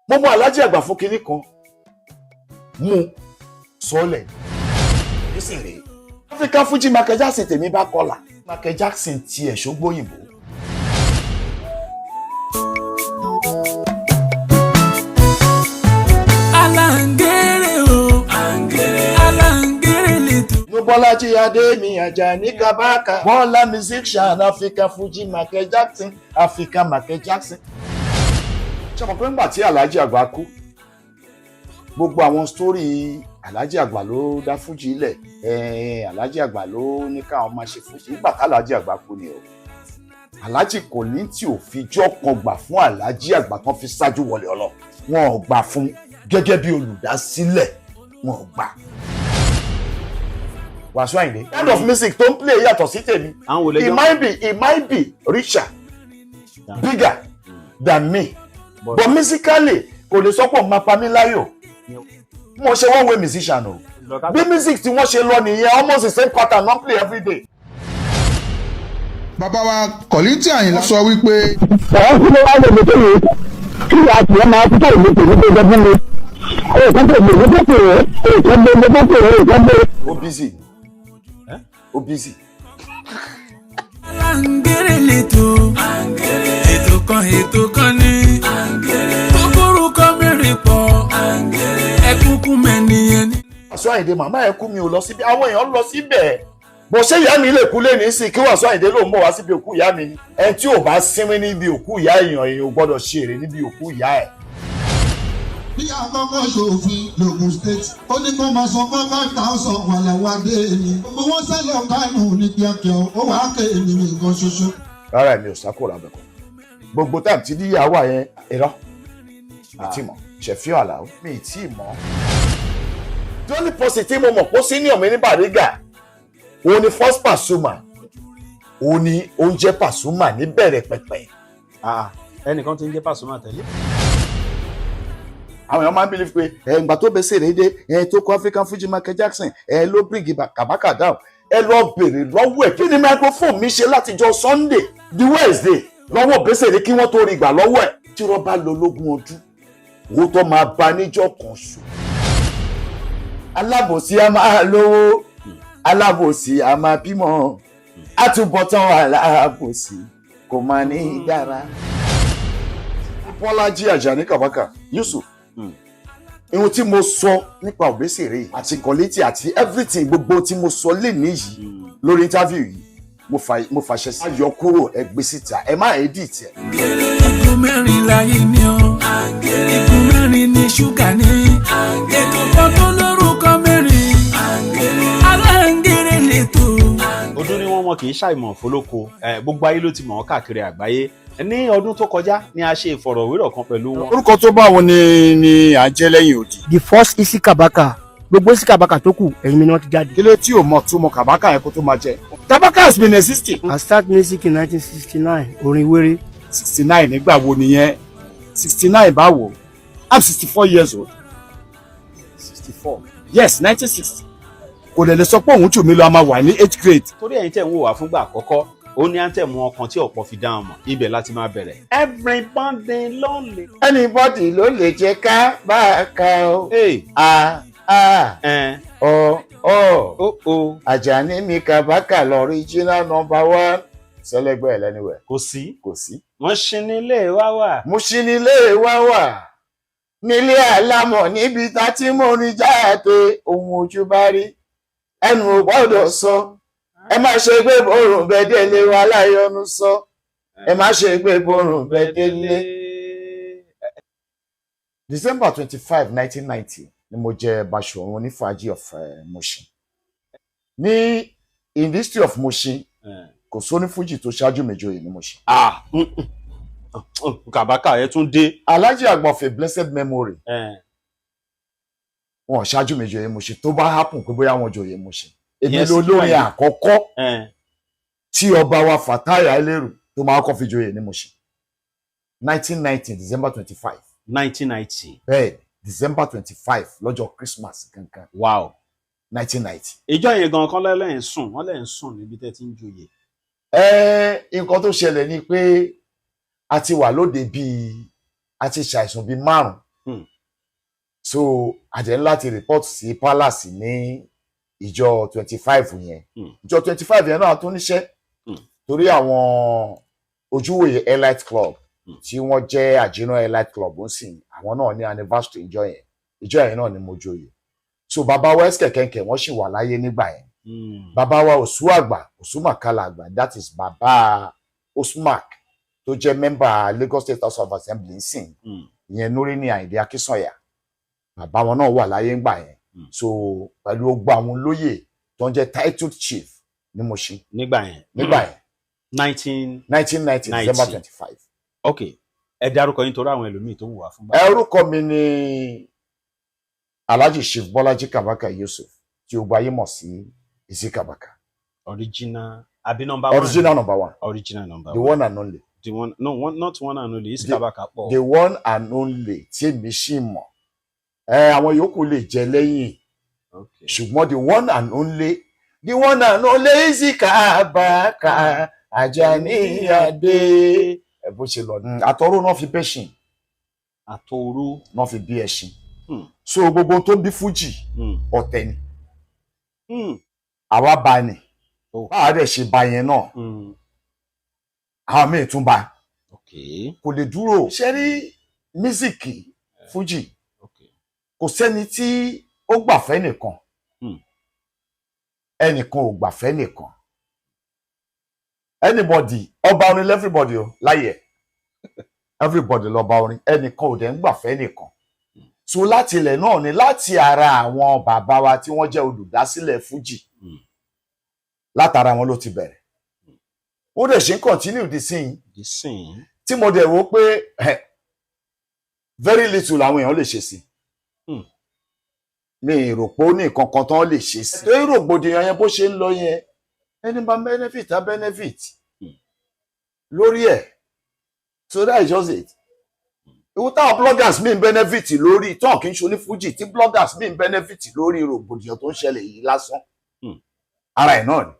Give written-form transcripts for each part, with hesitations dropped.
mo mọ Alhaji Àgbà fún kinní kan mú sọ́lẹ̀ nísìnyí African Fuji Michael Jackson tèmi bá kọlà Michael Jackson tiẹ̀ ṣógbóyìnbó. Bọ́lájí Adémi Àjàní Kabaka Bọ́lá musician African Fuji Michael Jackson African Michael Jackson. ṣé mo pé ńgbà tí Alhaji Àgbà kú gbogbo àwọn sítórì Alhaji Àgbà ló dá Fuji lẹ̀ Alhaji Àgbà ló ní káwọn máa ṣe Fuji nígbà tí Alhaji Àgbà kú ni o Alhaji kò ní tí ò fi jọ́ kan gbà fún Alhaji Àgbà tán fi ṣáájú wọlé ọlọ́ wọn ò gbà fún gẹ́gẹ́ bí olùdásílẹ̀ wọn ò gbà. Wasiu Ayinde kind of music tó ń play yàtọ̀ sí tèmi it might be richer bigger than me but musically kò lè sọ pé òun máa pa mí láyò mo ṣe one way musician o bí music tí wọ́n ṣe lọ nìyẹn almost the same pattern wọ́n play every day. Bàbá wa Kollington Àyìnlá sọ wípé. ọ̀hún kí ló wá lè lè tó yìí kí ni àti ẹ̀ máa fi tó ìlú tèmi tó jẹ fún mi. ó kàn tó gbé tó pè é ó kàn gbé tó pè é ó kàn gbé. ó busy ó busy. Àǹgẹ̀rẹ̀ lẹ́tọ̀ ètò kan ní kókóró kan mẹ́rin pọ̀ ẹ̀kúnkún mẹ́niyẹn ní. Wasiu Ayinde màmá ẹ̀ kú mi ò lọ síbi àwọn èèyàn lọ síbẹ̀ bó ṣe ìyá mi lè kú lé ní sí kí Wasiu Ayinde ló ń bọ̀ wá síbi òkú ìyá mi ni ẹni tí ò bá sinmi níbi òkú ìyá èèyàn ò gbọ́dọ̀ ṣe èrè níbi òkú ìyá ẹ̀. Bí àkọ́kọ́ ṣòfin l'Ògùn State ó ní kó máa san 5,000 wà láwọn adé ni gbogbo wọn sẹ́lẹ̀ Kánò ní kíákíá ó wàá ké èmi nǹkan ṣoṣo. rárá èmi ò sákòrò abẹ́kọ̀ gbogbo táìmù tí díyà wà yẹn irọ́ mi ti mọ̀ Ṣẹ̀fíù Àlàó mi ti mọ̀. the only person tí mo mọ̀ kó senior mi ní Bariga òun ni first Pasuma òun ni oúnjẹ Pasuma ní bẹ̀rẹ̀ pẹ̀pẹ̀. ẹnìkan tí ń jẹ́ Pasuma tẹ́lẹ̀. àwọn èèyàn máa ń believe pé ìgbà tó bẹ́sẹ̀ rẹ̀ dé tó kọ́ African Fuji Michael Jackson ló bring Kabaka down ẹ lọ bèrè lọ́wọ́ ẹ̀ kí ni microphone mi ṣe látijọ́ Sunday the Wednesday lọ́wọ́ bẹ́sẹ̀ rẹ̀ kí wọ́n tó rí gbà lọ́wọ́ ẹ̀ tí wọ́n bá lọ lógún ọdún owó tó máa bá níjọ́ kan ṣù. alábòsí a máa lówó alábòsí a máa bímọ àtúbọ̀tán alábòsí kò máa ní dára. Bọ́lájí Àjàní Kabaka Yusuf ihun tí mo sọ nípa Obesere àti Kollington àti everything gbogbo tí mo sọ lè ní yìí lórí interview yìí mo fàṣẹ sí ayọ̀ kúrò ẹgbẹ́ síta ẹ má edit ẹ. Ikú mẹ́rin láyé ni ọ́ ikú mẹ́rin ní ṣúgà ní ètò kan tó lórúkọ mẹ́rin Aláǹgẹ̀rẹ̀ lẹ́tọ̀. Ọdún ni wọ́n kì í ṣàìmọ̀ fólóko gbogbo ayé ló ti mọ̀ ọ́ káàkiri àgbáyé ní ọdún tó kọjá ni a ṣe ìfọ̀rọ̀wérọ̀ kan pẹ̀lú wọn. orúkọ tó bá wọn ni à ń jẹ́ lẹ́yìn odi. the first Isi Kabaka gbogbo Isi Kabaka tó kù ẹ̀yìn mi ni wọ́n ti jáde. kí ló tí o mọ̀ tó mọ̀ Kabaka yẹn kó tó máa jẹ. Kabaka has been existing. I start music in 1969 orin wéré. 69 nígbà wo nìyẹn 69 báwo I'm 64 years old. 64 yes 1960 kò lè sọ pé òun tù mí lọ a máa wà ní 8th grade. torí ẹ̀yin tẹ̀ ń wò wá fúngbà àkọ́kọ́ ó ní àǹtẹ̀mú ọkàn tí ọ̀pọ̀ fi dáhùn mọ̀ ibẹ̀ láti máa bẹ̀rẹ̀. everybody ló lè. anybody ló lè jẹ Kabaka o. Àjàní mi Kabaka l'original number one. sẹlẹgbẹ ẹ lẹniwẹ. kò sí. wọ́n ṣí nílé wa wà. mo ṣí nílé wa wà. nílé àlámọ̀ níbi tá tí mo rí jáde ohun ojú bá rí ẹnu ò gbọ́dọ̀ sọ. ẹ má ṣe gbé borùn bẹ́dẹ́lé wa láyọ̀nù sọ. ẹ má ṣe gbé borùn bẹ́dẹ́lé. December 25, 1990 ni mo jẹ Basọ̀run Onífàájì of Mushin. Ní in the history of Mushin kò sóní fújì tó ṣáájú mi joyè ní Mushin. Kabaka ẹ tún dé. Alhaji Àgbà of a blessed memory. Wọn ṣáájú mi joyè Mushin tó bá happen pé bóyá wọn joyè Mushin. Èmi lolórin àkọ́kọ́ tí ọba wa Fatai Aileru tó máa kọ́ fi joyè ní Mushin. 1990 December 25. 1990. Bẹ́ẹ̀ December 25 lọ́jọ́ Christmas kankan. Wow. 1990. Ìjọ yẹn gan kan lẹ́lẹ́ ń sùn wọ́n lẹ́ ń sùn níbi tẹ́ ti ń joyè. Nǹkan tó ṣẹlẹ̀ ni pé a ti wà lóde bíi a ti ṣàìsùn bíi 5 so àjẹ́ ńlá ti report sí palace ní ìjọ 25 yẹn ìjọ 25 yẹn náà tún níṣẹ́ torí àwọn ojúwòye elite club tí wọ́n jẹ́ àjínà elite club ń sìn àwọn náà ní anniversary ìjọ yẹn náà ni mo joyè so bàbá wa ẹsẹ̀ kẹ̀kẹ́ wọ́n sì wà láyé nígbà yẹn bàbá wa Òsùmàkàlà àgbà that is bàbá Osmak tó jẹ́ mẹ́mbà Lagos State House of Assembly ń sìn ìyẹn Núríní Àyìndé Akínsànyà bàbá wọn náà wà láyé ńgbà yẹn so pẹ̀lú ogbó àwọn olóyè tó ń jẹ́ titled chief ní Mùṣín nígbà yẹn 1990 December 25. ok ẹ dárúkọ yín torí àwọn ẹlòmíì tó wù wá fún bá. orúkọ mi ni Alhaji Chief Bọ́lájí Kabaka Yusuf tí o gba ayé mọ̀ sí Isi Kabaka. Original àbí number one. Original number one. Original number the one. one and only. The one, no, one, not one and only. Isi Kabaka pọ̀. The one and only tí èmi ṣì mọ̀. Àwọn yòókù lè jẹ lẹ́yìn. Okay. Ṣùgbọ́n the one and only Isi Kabaka Àjàní Adé. Bó ṣe lọ ní àtọ̀rọ̀ náà fi bẹ́ṣìn. Àtọ̀rọ̀ náà fi bí ẹṣin. So gbogbo tó bí fújì ọ̀tẹ̀ ni. Àwa bá ní. Báwa dẹ̀ ṣe bá yẹn náà. Àwọn míì tún bá. Kò lè dúró. Ṣé rí mísíkì fújì? Kò sẹ́ni tí ó gbàfẹ́ nìkan. Ẹnìkan ò gbàfẹ́ nìkan. Anybody ọba orin everybody o láyè. Everybody lọ́ba orin. Ẹnìkan ò dẹ̀ ń gbàfẹ́ nìkan. So láti ilẹ̀ náà ni láti ara àwọn bàbá wa tí wọ́n jẹ́ olùdásílẹ̀ fújì. Látara wọn ló ti bẹ̀rẹ̀. Ó dẹ̀ ṣe ń continue di sìn. Tí mo dẹ̀ wò pé very little làwọn èèyàn lè ṣe sí. Mi rò pé ó ní nǹkan kan tán lè ṣe sí. Torí rògbòdìyàn yẹn bó ṣe ń lọ yẹn ẹni bá benefit á benefit lórí ẹ̀. So that is just it. Ìwọ táwọn bloggers mi ń benefit lórí tán kì í ṣe onífújì tí bloggers mi ń benefit lórí rògbòdìyàn tó ń ṣẹlẹ̀ yìí lásán. Ara ẹ̀ náà ni.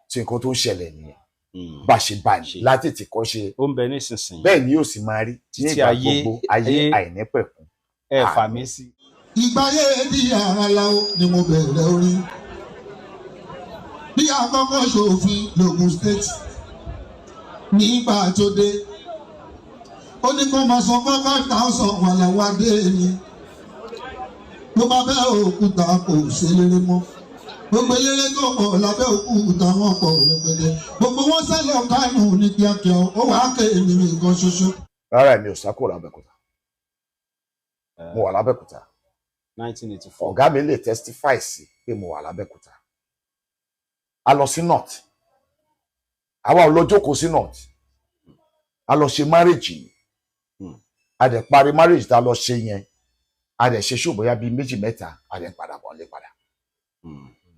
Tí nǹkan tó ń ṣẹlẹ̀ nìyẹn. Bá ṣe bá ní látètè kọ́ ṣe. Ó ń bẹ nísinsìnyí. Bẹ́ẹ̀ ni yóò sì máa rí nígbà gbogbo ayé àìnípẹ̀kun. Ẹ fà mí sí. Ìgbáyé di Àràlà ni mo bẹ̀rẹ̀ orin. Bí àkọ́kọ́ ṣòfin l'Ògùn State nígbà tó dé. Ó ní kó máa san 5,000 wà láwọn adé ni. Ló bá bẹ́ òkúta kò ṣe léré mọ́. Gbogbo eléré tó pọ̀ lábẹ́ òkúta wọn pọ̀ lẹ́gbẹ̀dẹ̀. Gbogbo wọn sẹ́lẹ̀ Kánò ní kíákíá ó wàá ké èmi nǹkan ṣoṣo. Rárá mi ò sá kúrò lábẹ́kúta. Mo wà lábẹ́kúta. 1984. Ọ̀gá mi lè testify sí pé mo wà lábẹ́kúta. A lọ sí north. Àwa ò lọ jókòó sí north. A lọ ṣe marriage yìí. A dẹ̀ parí marriage tá a lọ ṣe yẹn. A dẹ̀ ṣe ṣó bóyá bíi 2-3 a dẹ̀ padà bọ̀ lé padà.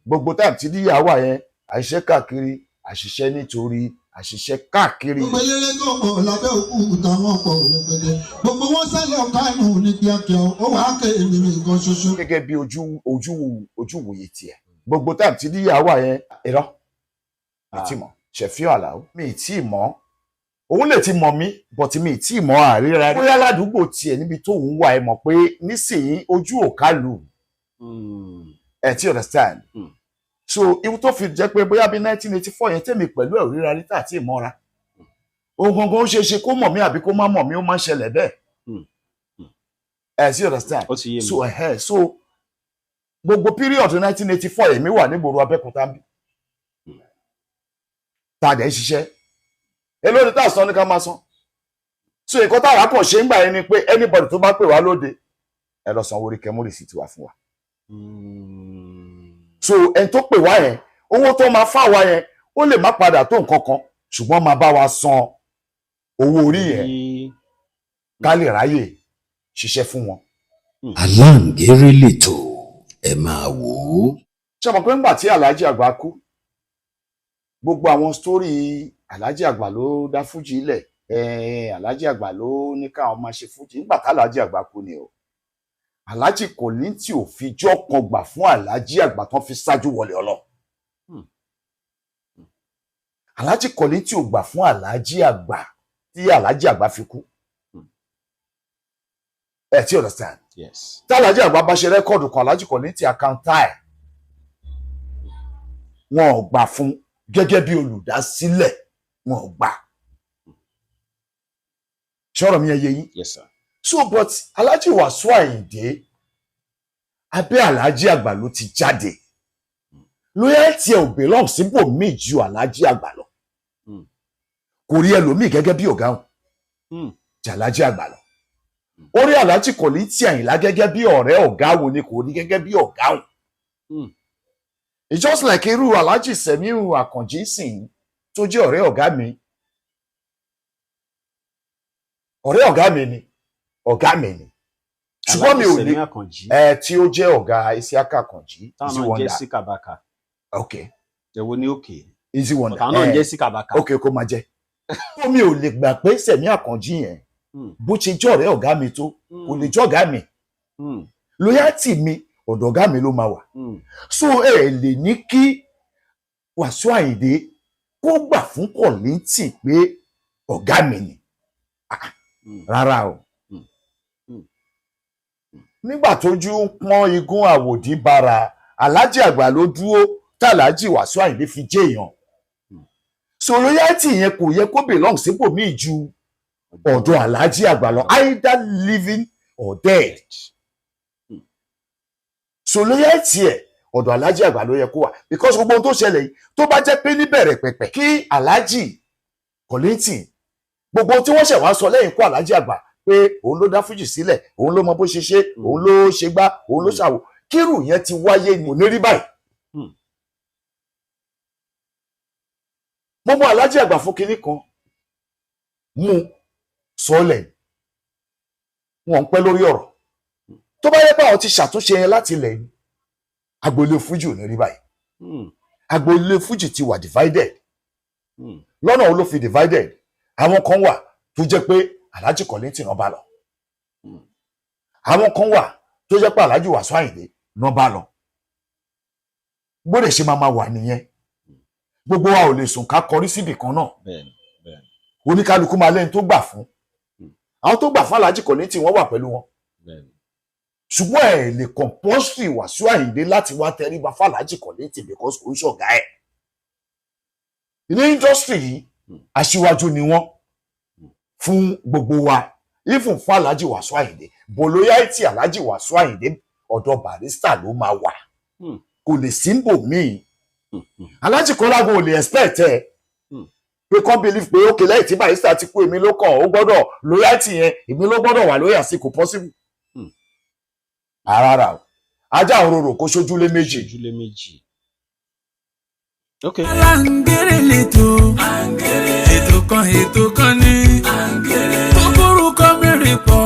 Gbogbo time tí díyàwó yẹn àṣìṣe káàkiri àṣìṣe nítorí àṣìṣe káàkiri. Gbogbo eléré tó pọ̀ lábẹ́ òkúta wọn pọ̀ lẹ́gbẹ̀dẹ̀. Gbogbo wọn sẹ́lẹ̀ Kánò ní kíákíá ó wàá ké èmi nǹkan ṣoṣo. Gẹ́gẹ́ bí ojúwòye tiẹ̀. Gbogbo time tí díyàwó yẹn irọ́ mi ti mọ̀ Ṣẹ̀fíù Àlàó mi ti mọ̀ òun lè ti mọ̀ mí but mi ti mọ̀ àríra bóyá ládùúgbò tiẹ̀ níbi tó ń wà ẹ mọ̀ pé nísìnyí ojú ò kálù ẹ ti understand so ibi tó fi jẹ́ pé bóyá bí 1984 yẹn tèmi pẹ̀lú ẹ̀ ríra rí tààtì ìmọ̀ra ohun gangan ó ṣe kó mọ̀ mí àbí kó má mọ̀ mí ó máa ń ṣẹlẹ̀ bẹ́ẹ̀ ẹ ti understand so gbogbo period 1984 èmi wà nígboro Abẹ́òkúta bí tá a dẹ̀ ń ṣiṣẹ́ èló ni tá a san ní ká máa san so nǹkan tá a kàn ṣe ń gbà yẹn ni pé anybody tó bá pè wá lóde ẹ lọ san orí kẹmúrì sí tiwa fún wa so ẹni tó pè wá yẹn owó tó máa fà wá yẹn ó lè má padà tó nǹkan kan ṣùgbọ́n máa bá wa san owó orí yẹn ká lè ráyè ṣiṣẹ́ fún wọn. Aláǹgéré lètò ẹ máa wò ó. ṣé mo pé ńgbà tí Alhaji Àgbà kú gbogbo àwọn sítórì Alhaji Àgbà ló dá fújì ilẹ̀ Alhaji Àgbà ló ní káwọn máa ṣe fújì nígbà tí Alhaji Àgbà kú ni o Alhaji Kollington ò fijọ́ kan gbà fún Alhaji Àgbà tán fi ṣáájú wọlé ọlọ́ Alhaji Kollington ò gbà fún Alhaji Àgbà tí Alhaji Àgbà fi kú ẹ ti understand. Yes. Tí Alhaji Àgbà bá ṣe rẹ́kọ̀dù kan Alhaji Kollington àkáǹtà ẹ̀ wọn ò gbà fún gẹ́gẹ́ bí olùdásílẹ̀ wọn ò gbà. Ṣọ́rọ̀ mi yé yín. Yes sir. So but Alhaji Wasiu Ayinde abẹ́ Alhaji Àgbà ló ti jáde. Loyalty ẹ̀ ò belong síbòmíì ju Alhaji Àgbà lọ. Kò rí ẹlòmíì gẹ́gẹ́ bí ọ̀gá òun jẹ́ Alhaji Àgbà lọ. Ó rí Alhaji Kollington Àyìnlá gẹ́gẹ́ bí ọ̀rẹ́ ọ̀gá òun ni kò rí gẹ́gẹ́ bí ọ̀gá òun. It's just like irú Alhaji Semiu Àkànjí sìn tó jẹ́ ọ̀rẹ́ ọ̀gá mi. Ọ̀rẹ́ ọ̀gá mi ni. Ọ̀gá mi ni. Ṣùgbọ́n mi ò ní tí ó jẹ́ ọ̀gá Isiaka Àkànjí. Táwọn náà jẹ́ sí Kabaka. Okay. Èwo ni òkè. Easy Wonder. Táwọn náà jẹ́ sí Kabaka. Okay, kó máa jẹ́. Mi ò lè gbà pé Sẹ̀mí Àkànjí yẹn bó ṣe jẹ́ ọ̀rẹ́ ọ̀gá mi tó kò lè jẹ́ ọ̀gá mi. Loyalty mi ọ̀dọ̀ ọ̀gá mi ló máa wà. So ẹ lè ní kí Wasiu Ayinde kó gbà fún Kollington pé ọ̀gá mi ni. Rárá o. Nígbà tójú ń pọ́n igun àwòdì bara Alhaji Àgbà ló dúró tí Alhaji Wasiu Ayinde fi jẹ́ èèyàn. So loyalty yẹn kò yẹ kó belong síbòmíì ju ọ̀dọ̀ Alhaji Àgbà lọ, either living or dead. So loyalty ẹ̀ ọ̀dọ̀ Alhaji Àgbà ló yẹ kó wà because gbogbo ohun tó ṣẹlẹ̀ yìí tó bá jẹ́ pé níbẹ̀rẹ̀ pẹ̀pẹ̀ kí Alhaji Kollington gbogbo tí wọ́n ṣẹ̀ wá sọ lẹ́yìn kó Alhaji Àgbà pé òun ló dá fújì sílẹ̀ òun ló mọ bó ṣe ṣe òun ló ṣe gbá òun ló ṣàwò kírù yẹn ti wáyé ní onírí báyìí. Mo mọ Alhaji Àgbà fún kinní kan mú sọ́ọ̀lẹ̀ wọn ń pẹ́ lórí ọ̀rọ̀ tó bá yẹ pé àwọn ti ṣàtúnṣe yẹn láti ilẹ̀ yìí agboolé fújì ò ní rí báyìí. Agboolé fújì ti wà divided lọ́nà wo ló fi divided àwọn kan wà tó jẹ́ pé Alhaji Kollington náà bá lọ àwọn kan wà tó jẹ́ pé Alhaji Wasiu Ayinde náà bá lọ gbọ́dọ̀ ṣe máa wà nìyẹn. Gbogbo wa ò lè sùn ká kọrí síbì kan náà. Oníkálukú máa lẹ́ni tó gbà fún. Àwọn tó gbà fún Alhaji Kollington wọ́n wà pẹ̀lú wọn. Ṣùgbọ́n ẹ̀ lè compulsory Wasiu Ayinde láti wá tẹríba fún Alhaji Kollington because kò ń ṣọ̀gá ẹ̀. Ní industry yìí aṣíwájú ni wọ́n fún gbogbo wa even fún Alhaji Wasiu Ayinde but loyalty Alhaji Wasiu Ayinde ọ̀dọ̀ Barrister ló máa wà. Kò lè símbò míì. Alhaji Kọ́lágun ò lè expect ẹ pé kàn believe pé ókè lẹ́yìn tí Barrister ti kú èmi ló kàn ó gbọ́dọ̀ loyalty yẹn èmi ló gbọ́dọ̀ wà lóyà sí kò possible. Rárá o ajá òróró kó sójúlé méjì. Okay. Àǹgẹ̀rẹ̀ lẹ́tọ̀ ètò kan ní kókórúkọ mẹ́rin pọ̀.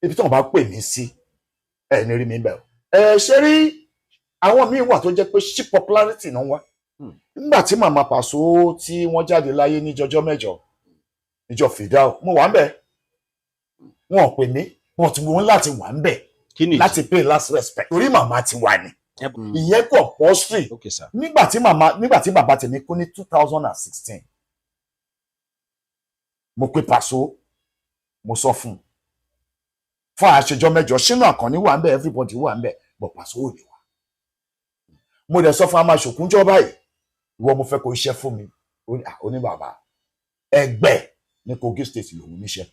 Ibi tí wọ́n bá pè mí sí ẹ̀ ní rí mi bẹ́ẹ̀ o. Ṣé rí àwọn míì wà tó jẹ́ pé ṣí popularity náà wá. Nígbà tí Màmá Paso tí wọ́n jáde láyé ní jọjọ́ mẹ́jọ níjọ́ Fìdáù mo wà ń bẹ̀. Wọn ò pè mí wọn ti wọ́n láti wà ń bẹ̀ láti pay last respect torí màmá ti wà ní. Ìyẹn compulsory. Nígbà tí bàbá tèmi kú ní 2016 mo pe Paso mo sọ fún àṣejọ mẹ́jọ Ṣínà Àkànní wà ń bẹ̀ everybody wà ń bẹ̀ but Paso ò lè wá. Mo dẹ̀ sọ fún amáṣòkúnjọ́ báyìí ìwọ mo fẹ́ kó iṣẹ́ fún mi oní bàbá ẹgbẹ́ ní Kogi State lòun níṣẹ́.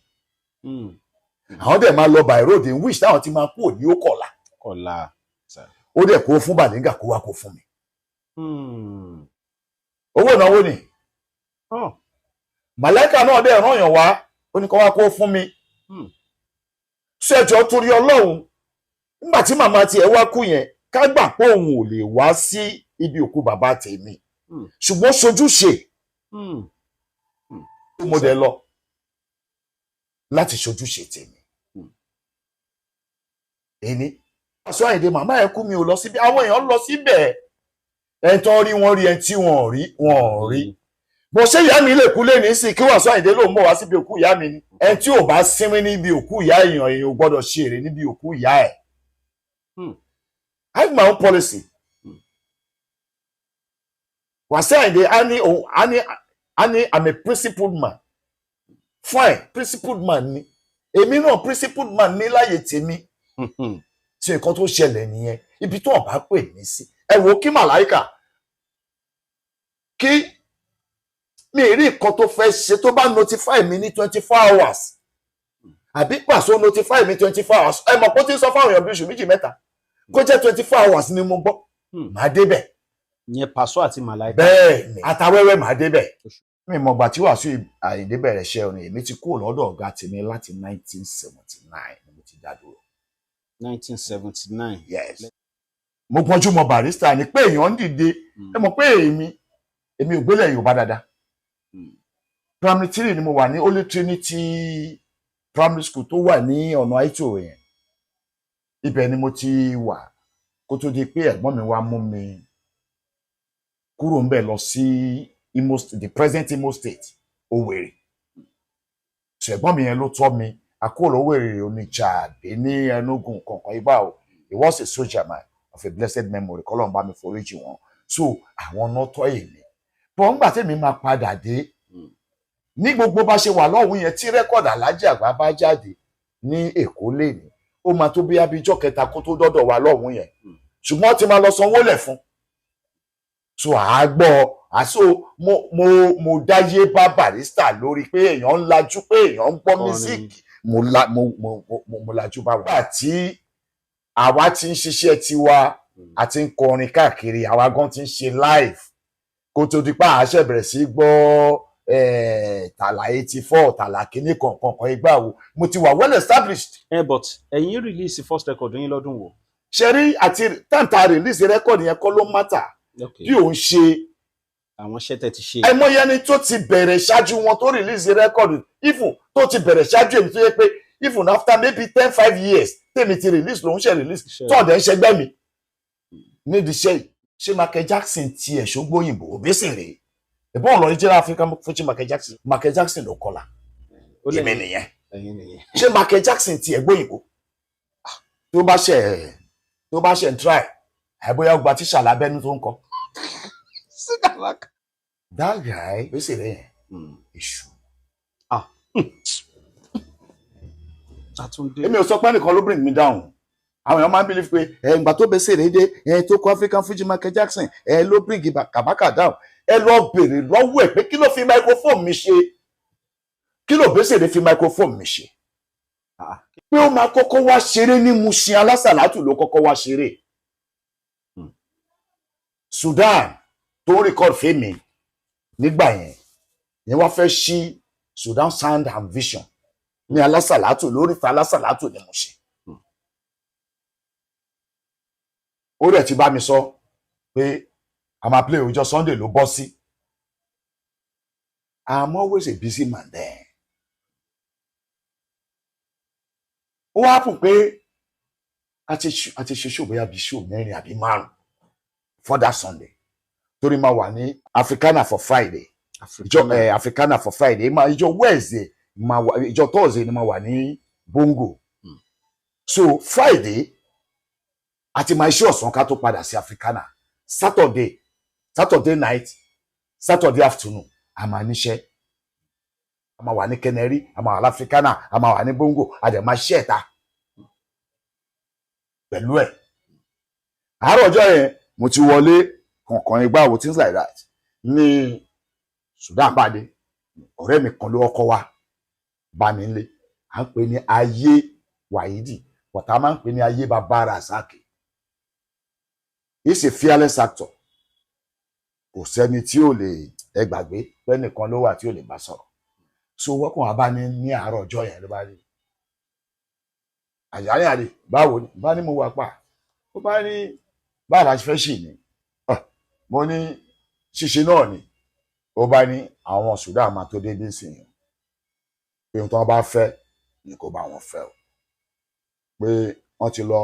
Àwọn dẹ̀ máa lọ by road in which táwọn ti máa kú òní ó kọ̀la ó dẹ̀ kó fún Bàlíngà kó wá kó fún mi. Owó ìnáwó ni Màláíkà náà dẹ̀ rán yàn wá ó ní kó wá kó fún mi. Ṣẹjọ torí Ọlọ́run nígbà tí màmá tiẹ̀ wá kú yẹn ká gbà pé òun ò lè wá sí ibi òkú bàbá tèmi ṣùgbọ́n ṣojúṣe mo dẹ̀ lọ láti ṣojúṣe tèmi. Èní Wasiu Ayinde màmá ẹ̀ kú mi ò lọ síbi àwọn èèyàn lọ síbẹ̀ ẹ̀ tán rí wọn rí ẹ̀ tí wọn ò rí. Bó ṣe ìyá mi lè kú lé ní sí kí Wasiu Ayinde ló ń bọ̀ wá síbi òkú ìyá mi ni ẹ̀ tí ò bá sinmi níbi òkú ìyá èèyàn ò gbọ́dọ̀ ṣe èrè níbi òkú ìyá ẹ̀. I have my own policy. Wasiu Ayinde I'm a principled man. Fine, principled man ni. èmi náà principled man ní láyè tèmi tí nǹkan tó ṣẹlẹ̀ nìyẹn ibi tó ọba pè mí sí ẹ wo kí màláìkà kí mi rí nǹkan tó fẹ́ ṣe tó bá notify mi ní 24 hours àbí pàṣẹ notify mi 24 hours ẹ mọ̀ pé ó ti ń sọ fáwọn èèyàn bí oṣù méjì mẹ́ta kó jẹ́ 24 hours ni mo gbọ́ màá débẹ̀. ìyẹn Paso àti Màláìkà. bẹ́ẹ̀ ni àtàwẹ́wẹ́ màá débẹ̀. mi mọ̀ gbà tí Wasiu Ayinde bẹ̀rẹ̀ iṣẹ́ orin èmi ti kúrò lọ́dọ̀ ọ̀gá tèmi láti 1979 ni mo ti dá dúró. 1979. yes. mo gbọ́njú mọ Barrister ni pé èèyàn ń dìde ẹ mọ̀ pé èmi ò gbélé Yorùbá dáadáa. primary 3 ni mo wà ní Holy Trinity primary school tó wà ní ọ̀nà Aito yẹn ibẹ̀ ni mo ti wà kó tó di pé ẹ̀gbọ́n mi wá mú mi kúrò ń bẹ̀ lọ sí the present Imo State Owerri ṣẹ̀gbọ́n mi yẹn ló tọ́ mi àkóòlò Owerri Onitsha Benin Enugu kankan ibà o he was a soldier man of a blessed memory kọ́lọ́n bá mi foríjì wọn so àwọn náà tọ́ èmi bọ́ ńgbà tèmi máa padà dé ní gbogbo bá ṣe wà lọ́hùn yẹn tí rẹ́kọ̀dì Alhaji Àgbà bá jáde ní Èkó lẹ́ni ó máa tó bí abijọ́ kẹta kó tó dọ́dọ̀ wa lọ́hùn yẹn ṣùgbọ́n ti máa lọ sanwó lẹ̀ fún so àágbọ́ àṣọ mo dáyé bá Barrister lórí pé èèyàn ń lajú pé èèyàn ń gbọ́ mísíkì mo lajú bá wọn. nígbà tí àwa ti ń ṣiṣẹ́ tiwa àti ń kọrin káàkiri àwa gan ti ń ṣe live kó tó di pa àṣẹ bẹ̀rẹ̀ sí gbọ́ tàlà 84 tàlà kìíní kankan ìgbà wo mo ti wà well established. but ẹ̀yin release first record yín lọ́dún wo. ṣe rí àti tàǹtà release record yẹn kọ́ ló mátà bí òun ṣe àwọn iṣẹ́ tẹ́ ti ṣe. àìmọye ẹni tó ti bẹ̀rẹ̀ ṣáájú wọn tó release record even tó ti bẹ̀rẹ̀ ṣáájú èmi tó yẹ pé even after maybe 10-5 years tèmi ti release lòun ṣe release tó ọ̀dẹ̀ ń ṣẹgbẹ́ mi nídìí iṣẹ́ yìí ṣé Michael Jackson tiẹ̀ ṣógbóyìnbó Obesere ìbọn ọ̀rọ̀ Nigeria African fújì Michael Jackson ló kọlà èmi nìyẹn ṣé Michael Jackson tiẹ̀ gbóyìnbó tó bá ṣe ń try àìbóyá ọgbà tíṣà lábẹ́nú tó ń kọ. that guy Obesere yẹn èṣù. èmi ò sọ pé nìkan ló bring me down àwọn èèyàn máa ń believe pé ìgbà tó Obesere dé tó kọ African Fuji Michael Jackson ló bring Kabaka down ẹ lọ bèrè lọ́wọ́ ẹ̀ pé kí ló fi microphone mi ṣe kí ló Obesere fi microphone mi ṣe pé ó máa kọ́kọ́ wá ṣeré ní Mushin alásàlátù ló kọ́kọ́ wá ṣeré Sudan tó record fèmí nígbà yẹn wá fẹ́ ṣí Sudan Sound and Vision ní alásàlátù lórí ta alásàlátù ní Mushin. ó rẹ̀ ti bá mi sọ pé a máa play ọjọ́ Sunday ló bọ́ sí. I'm always a busy man there. ó wá pù pé a ti ṣe ṣó bóyá bí ṣó mẹ́rin àbí márùn for that Sunday torí máa wà ní Africana for Friday Africana for Friday ìjọ Wednesday ìjọ Thursday ni máa wà ní Bongo so Friday àti máa iṣẹ́ ọ̀sán ká tó padà sí Africana Saturday night Saturday afternoon a máa níṣẹ́ a máa wà ní Canary a máa wà ní Africana a máa wà ní Bongo a dẹ̀ máa ṣẹ́ ẹ̀ta pẹ̀lú ẹ̀ àárọ̀ ọjọ́ yẹn mo ti wọlé kọ̀ọ̀kan igbá wo things like that ní Sudan pàdé ọ̀rẹ́ mi kan ló ọkọ wa bá mi lé à ń pè ní Ayé Wàhídì pọ̀tà máa ń pè ní Ayé Bàbá Razaki. He's a fearless actor. Kò sẹ́ni tí ò lè ẹ gbàgbé pé nìkan ló wà tí ò lè bá sọ̀rọ̀. So wọ́kùn wa bá ní àárọ̀ ọjọ́ yẹn ló bá rí. Àyàrí báwo ni bá ní mo wà pa. Ó bá ní báwo la fẹ́ ṣì ní. Mo ní ṣíṣe náà ni. Ó bá ní àwọn Sudan máa tó dédé sí i. Pé ohun tí wọ́n bá fẹ́ ni kò bá wọn fẹ́ o. Pé wọ́n ti lọ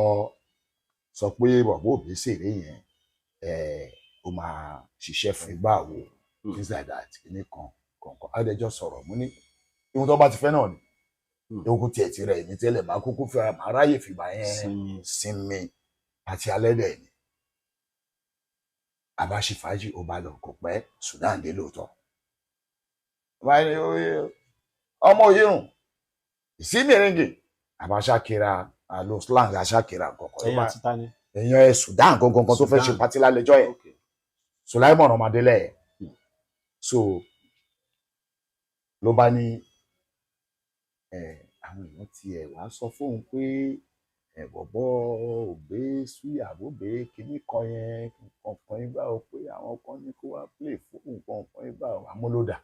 sọ pé bọ̀bọ̀ Obesere yẹn ó máa ṣiṣẹ́ fún ìgbà wo things like that ní kankan adẹjọ́ sọ̀rọ̀ mú ní ihun tó bá ti fẹ́ náà ni ogun tiẹ̀ ti rẹ̀ ní tẹ́lẹ̀ máa kúkú fẹ́ máa ráyè fìgbà yẹn sinmi àti alẹ́ dẹ̀ ni àbáṣe fàájì ó bá lọ kò pẹ́ Sudan dé lóòótọ́ ọmọ Oyèrùn ìsí mèrèǹgè àbáṣákira àlọ slang àṣákira kọ̀ọ̀kan ẹ̀yin àti ta ni. èèyàn ẹ̀ Sudan gangan tó fẹ́ ṣe pátí lálẹ́jọ́ yẹn Okay. Sulaimon ọmọdélẹ̀ so ló bá ní àwọn èèyàn tiẹ̀ wá sọ fóun pé bọ̀bọ̀ ògbé súyà bóbé kinní kan yẹn kankan ibà ó pé àwọn kan ní kó wá play fóun kankan ibà ó amúlòdà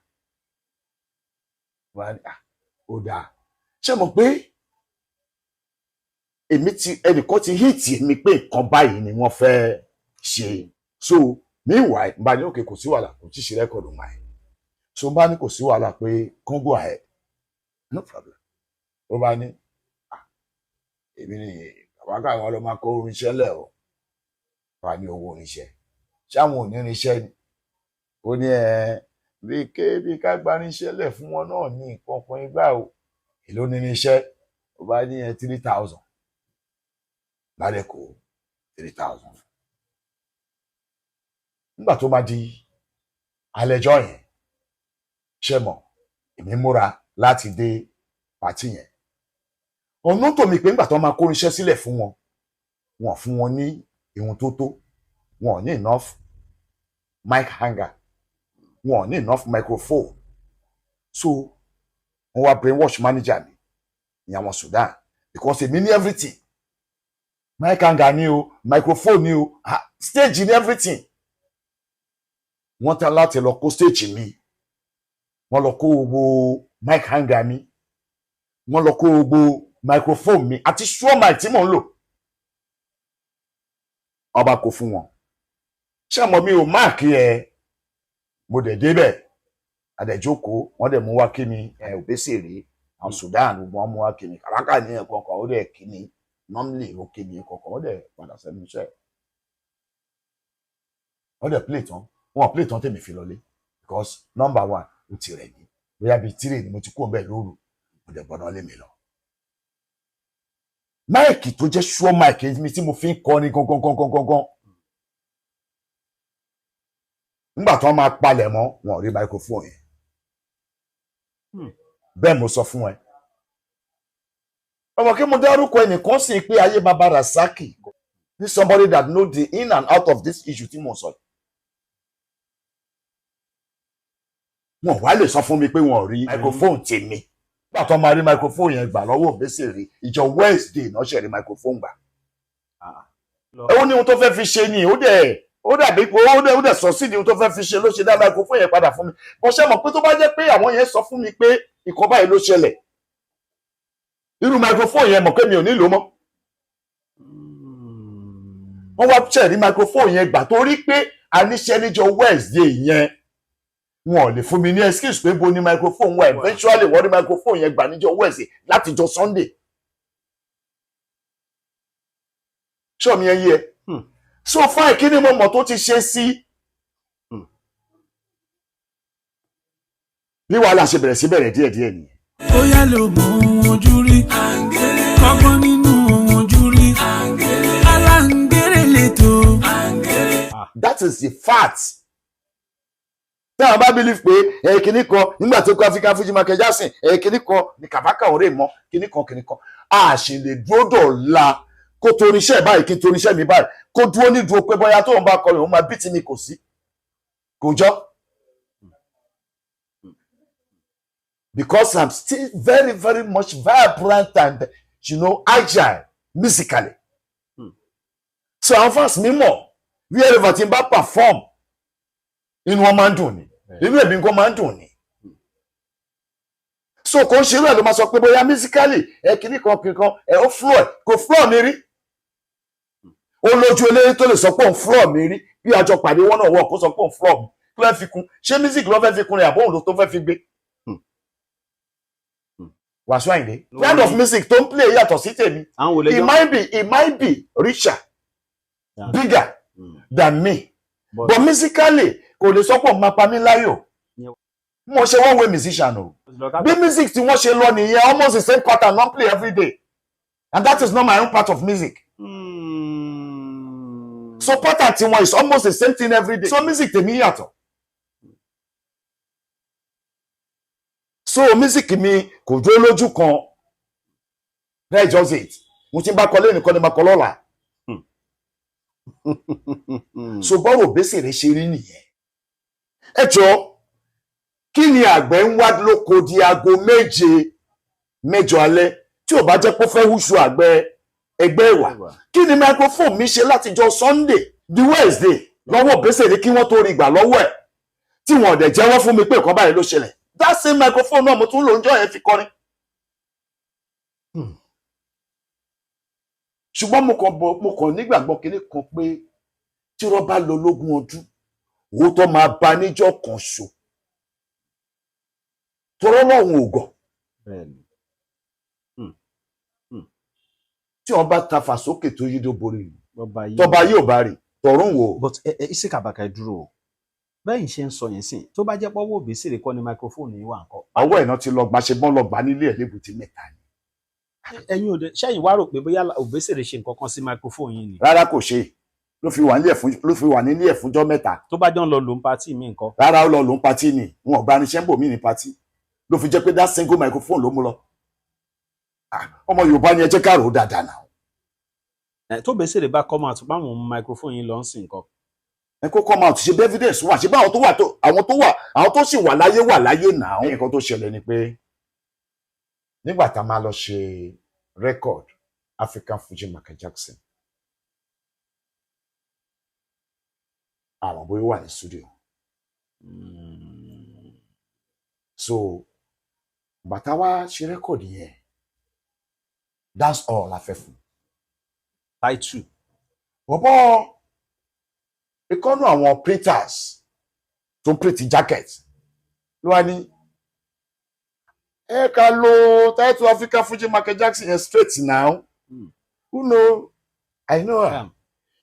wà ní ó dáa ṣé mo pé ẹnìkan ti hìtì mi pé nǹkan báyìí ni wọ́n fẹ́ ṣe so meanwhile n bá ní òkè kò sí wàhálà kò tí ì ṣe rẹ́kọ̀dù máa ẹ̀ so n bá ní kò sí wàhálà pé kán go ahead no problem ó bá ní èmi ni bàbá káwọn ló máa kó orinṣẹ́ lẹ̀ o wà ní owó orinṣẹ́ ṣáwọn ò ní irinṣẹ́ ni ó ní bí ká gba irinṣẹ́ lẹ̀ fún wọn náà ní nǹkan kan igbá o èló ní irinṣẹ́ ó bá ní 3,000 lálẹ́ kó 3,000 nígbà tó máa di alẹ́jọ́ yẹn ṣe mọ̀ èmi múra láti dé pàtí yẹn ọ̀nà tó mi pé nígbà tó máa kó irinṣẹ́ sílẹ̀ fún wọn wọn fún wọn ní ìhun tó tó wọn ò ní enough mic hanger wọn ò ní enough microphone so wọn wá brainwash manager mi ní àwọn Sudan because èmi ní everything mic hanger ni o microphone ni o stage ni everything wọ́n tán láti lọ kó stage mi wọ́n lọ kó gbogbo mic hanger mi wọ́n lọ kó gbogbo microphone mi àti sure mic tí mò ń lò ọba kò fún wọn ṣé àmọ́ mi ò máàkì mo dẹ̀ débẹ̀ adẹ̀jókòó wọ́n dẹ̀ mú wá kí mi Òbésèré àwọn Sudan gbogbo wọn mú wá kí mi kàrákà ní ẹ̀kọ́ kan ó dẹ̀ kí mi normally ó kí mi kọ̀ọ̀kan ó dẹ̀ padà sẹ́nu iṣẹ́ ó dẹ̀ play tán wọn play tán tèmi fi lọlé because number 1 ó ti rẹ̀ mí bóyá bíi 3 ni mo ti kó ń bẹ̀ lóru mo dẹ̀ gbọ́dọ̀ lé mi lọ. máìkì tó jẹ́ sure máìkì mi tí mo fi ń kọrin gangan nígbà tí wọ́n máa palẹ̀ mọ́ wọn ò rí microphone yẹn bẹ́ẹ̀ mo sọ fún ẹ ọmọ kí mo dárúkọ ẹnìkan sí pé ayé baba Rasaki ní somebody that know the in and out of this issue tí mo sọ wọn wá lè sọ fún mi pé wọn ò rí microphone tèmi nígbà tó máa rí microphone yẹn gbà lọ́wọ́ Òbésèré ìjọ Wednesday náà ṣe rí microphone gbà ó ní ohun tó fẹ́ fi ṣe ni ó dàbí pé ó dẹ̀ sọ sí ni ohun tó fẹ́ fi ṣe ló ṣe dá microphone yẹn padà fún mi mo ṣe mọ̀ pé tó bá jẹ́ pé àwọn yẹn sọ fún mi pé ìkan báyìí ló ṣẹlẹ̀ irú microphone yẹn mọ̀ pé mi ò nílò mọ́ wọ́n wá ṣe rí microphone yẹn gbà torí pé a níṣẹ́ níjọ Wednesday yẹn wọn ò lè fún mi ní excuse pé bo ni microphone wà eventually wọ́n rí microphone yẹn gbà níjọ Wednesday látijọ́ Sunday ṣọ́ mi ẹyẹ so fine kí ni mo mọ̀ tó ti ṣe sí bí wàhálà ṣe bẹ̀rẹ̀ sí bẹ̀rẹ̀ díẹ̀díẹ̀ nìyẹn. bóyá ló mọ ohun ojú rí kọ́gbọ́n nínú ohun ojú rí aláǹgẹ̀rẹ̀ lẹ́tọ̀. That is the fact. tí àwọn bá believe pé kinní kan nígbà tó kọ African Fuji Michael Jackson kinní kan ní kàbákà òré mọ kinní kan a ṣe lè dúró dọ̀la kó toríṣẹ́ báyìí kí n toríṣẹ́ mi báyìí kó dúró ní dúró pé bóyá tóun bá kọrin òun máa bí tí mi kò sí kò jọ. Because I'm still very, very much vibrant and, agile musically. So àwọn fans mi mọ̀ wherever tí n bá perform inú wọn máa ń dùn ni inú ẹ̀mí nǹkan máa ń dùn ni. So kò ń ṣe irú ẹ̀ ló máa sọ pé bóyá musically kìíní kan ó flow ẹ̀ kò flow mi rí. Ó lójú eléré tó lè sọ pé òun flow mi rí bí àjọ pàdé wọn náà wọ̀ kó sọ pé òun flow mi kí ló fẹ́ fi kún ṣé music ló fẹ́ fi kún rẹ̀ àbóhùn ló tó fẹ́ fi gbé. Wàsíù Àyìndé kind of music tó ń play yàtọ̀ sí tèmi it might be richer bigger than me but musically kò lè sọ pé òun máa pa mí láyò mo ṣe one way musician o bí music tí wọ́n ṣe lọ nìyẹn almost the same pattern non play every day and that is not my own part of music so pattern tí wọ́n is almost the same thing every day so music tèmi yàtọ̀. So music mi kò dúró lójú kan That's just it. Mo ti ń bá kọ lẹ́nu kọ́ ni máa kọ lọ́la. So bọ́rọ̀ Obesere ṣe rí nìyẹn. Ẹ jọ̀ọ́, kí ni àgbẹ̀ ń wá lóko di aago 7 alẹ́ tí ò bá jẹ́ pé ó fẹ́ húṣu àgbẹ̀ ẹgbẹ́ ìwà? Kí ni microphone mi ṣe látijọ́ Sunday di Wednesday lọ́wọ́ Obesere kí wọ́n tó rí gbà lọ́wọ́ ẹ̀ tí wọ́n dẹ̀ jẹ́wọ́ fún mi pé nǹkan báyìí ló ṣẹlẹ̀? That same microphone náà mo tún lò ń jọ yẹn fi kọrin. Ṣùgbọ́n mo kàn nígbàgbọ́ kinní kan pé tí wọ́n bá lọ lógún ọdún òótọ́ máa bá níjọ́ kan ṣo. Torọ́ lọ́hùn ògọ̀. Tí wọ́n bá ta fà sókè tó yí dó borí tọba yóò bá rí tọ̀run wò. But isi kàbàkà dúró o bẹ́yìn ṣe ń sọ yẹn sìn tó bá jẹ́ pọ́wọ́ Obesere kọ́ ni microphone yìí wà nǹkan. Ọwọ́ ẹ̀ náà ti lọ gbà ṣe bọ́n lọ gbà nílé ẹ̀ lébùtì mẹ́ta ni. Ẹ̀yin òde ṣẹ́yìn wá rò pé bóyá Obesere ṣe nǹkan kan sí microphone yìí ni. Rárá kò ṣe ló fi wà nílé ẹ̀ fúnjọ́ mẹ́ta. Tó bá jọ ń lọ lòun patí mi nǹkan. Rárá ó lọ lòun patí ni wọn ò gba irinṣẹ́ ń bò mí ní patí ló fi jẹ́ pé that single microphone ló mú lọ. Ọmọ Yorùbá ni ẹ jẹ́ ká rò ó dáadáa náà. Tó Obesere bá kọ́ máa tún bá àwọn microphone yìí lọ ń sìn nǹkan. Ẹ kó come out ṣe bí evidence wà ṣe bá àwọn tó sì wà láyé náà. Nǹkan tó ṣẹlẹ̀ ni pé nígbà tá a máa lọ ṣe record African Fuji Michael Jackson àwọn bóyá wà ní studio. So bàtà wa ṣe record yẹn that's all la fẹ́ fún. Title. Bọ̀bọ̀ ìkọ́nù àwọn printers tó ń print jacket ló wá ní ẹ ká lo title African Fuji Michael Jackson yẹn straight now. Who know? I know her.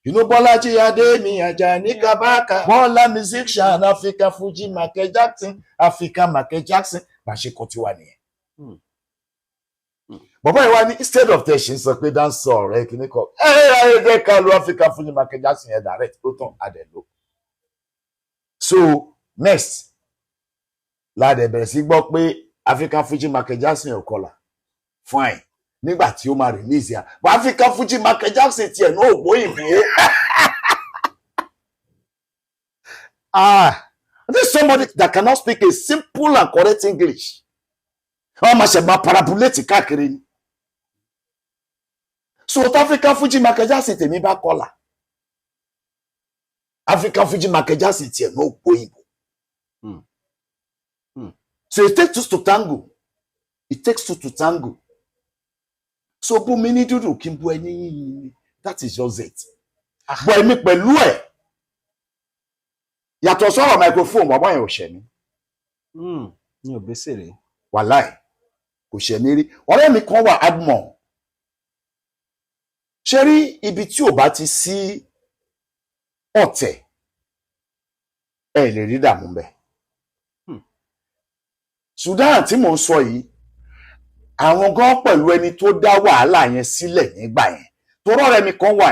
You know Bọ́lájí Adémi Àjàní Kabaka. Bọ́lá musician African Fuji Michael Jackson African Michael Jackson bá ṣe kọ́ tí wà nìyẹn. Bọ̀bọ̀ yìí wá ní instead of tẹ̀sí sọ pé dáńsọ ọ̀rẹ́ kìíní kan ẹ jẹ́ ká lo African Fuji Michael Jackson yẹn direct ó tàn adẹ̀ló. So next ládẹ̀ bẹ̀rẹ̀ sí gbọ́ pé African Fuji Michael Jackson ò kọlà fine nígbà tí ó máa release ya but African Fuji Michael Jackson tiẹ̀ náà ò gbóyìnbó. This is somebody that cannot speak a simple and correct English. Wọ́n máa ṣe máa parabulate káàkiri ni. South African Fuji Michael Jackson tèmi bá kọlà African Fuji Michael Jackson tiẹ̀ náà ò gbóyìnbó. So it takes two to tango. It takes two to tango. So bú mi ní dúdú kí n bú ẹni yìí. That is just it. Bọ̀ èmi pẹ̀lú ẹ̀. Yàtọ̀ sọ̀rọ̀ microphone bàbá yẹn ò ṣẹ̀ mí. Ní Obesere. Wàláì kò ṣẹ̀ mí rí. Ọ̀rẹ́ mi kan wà admọ̀. Ṣé rí ibi tí ò bá ti sí ọ̀tẹ̀ ẹ lè rí dààmú bẹ́ẹ̀. Sudan tí mò ń sọ yìí àwọn gan pẹ̀lú ẹni tó dá wàhálà yẹn sílẹ̀ nígbà yẹn torọ́ rẹ̀ mi kan wà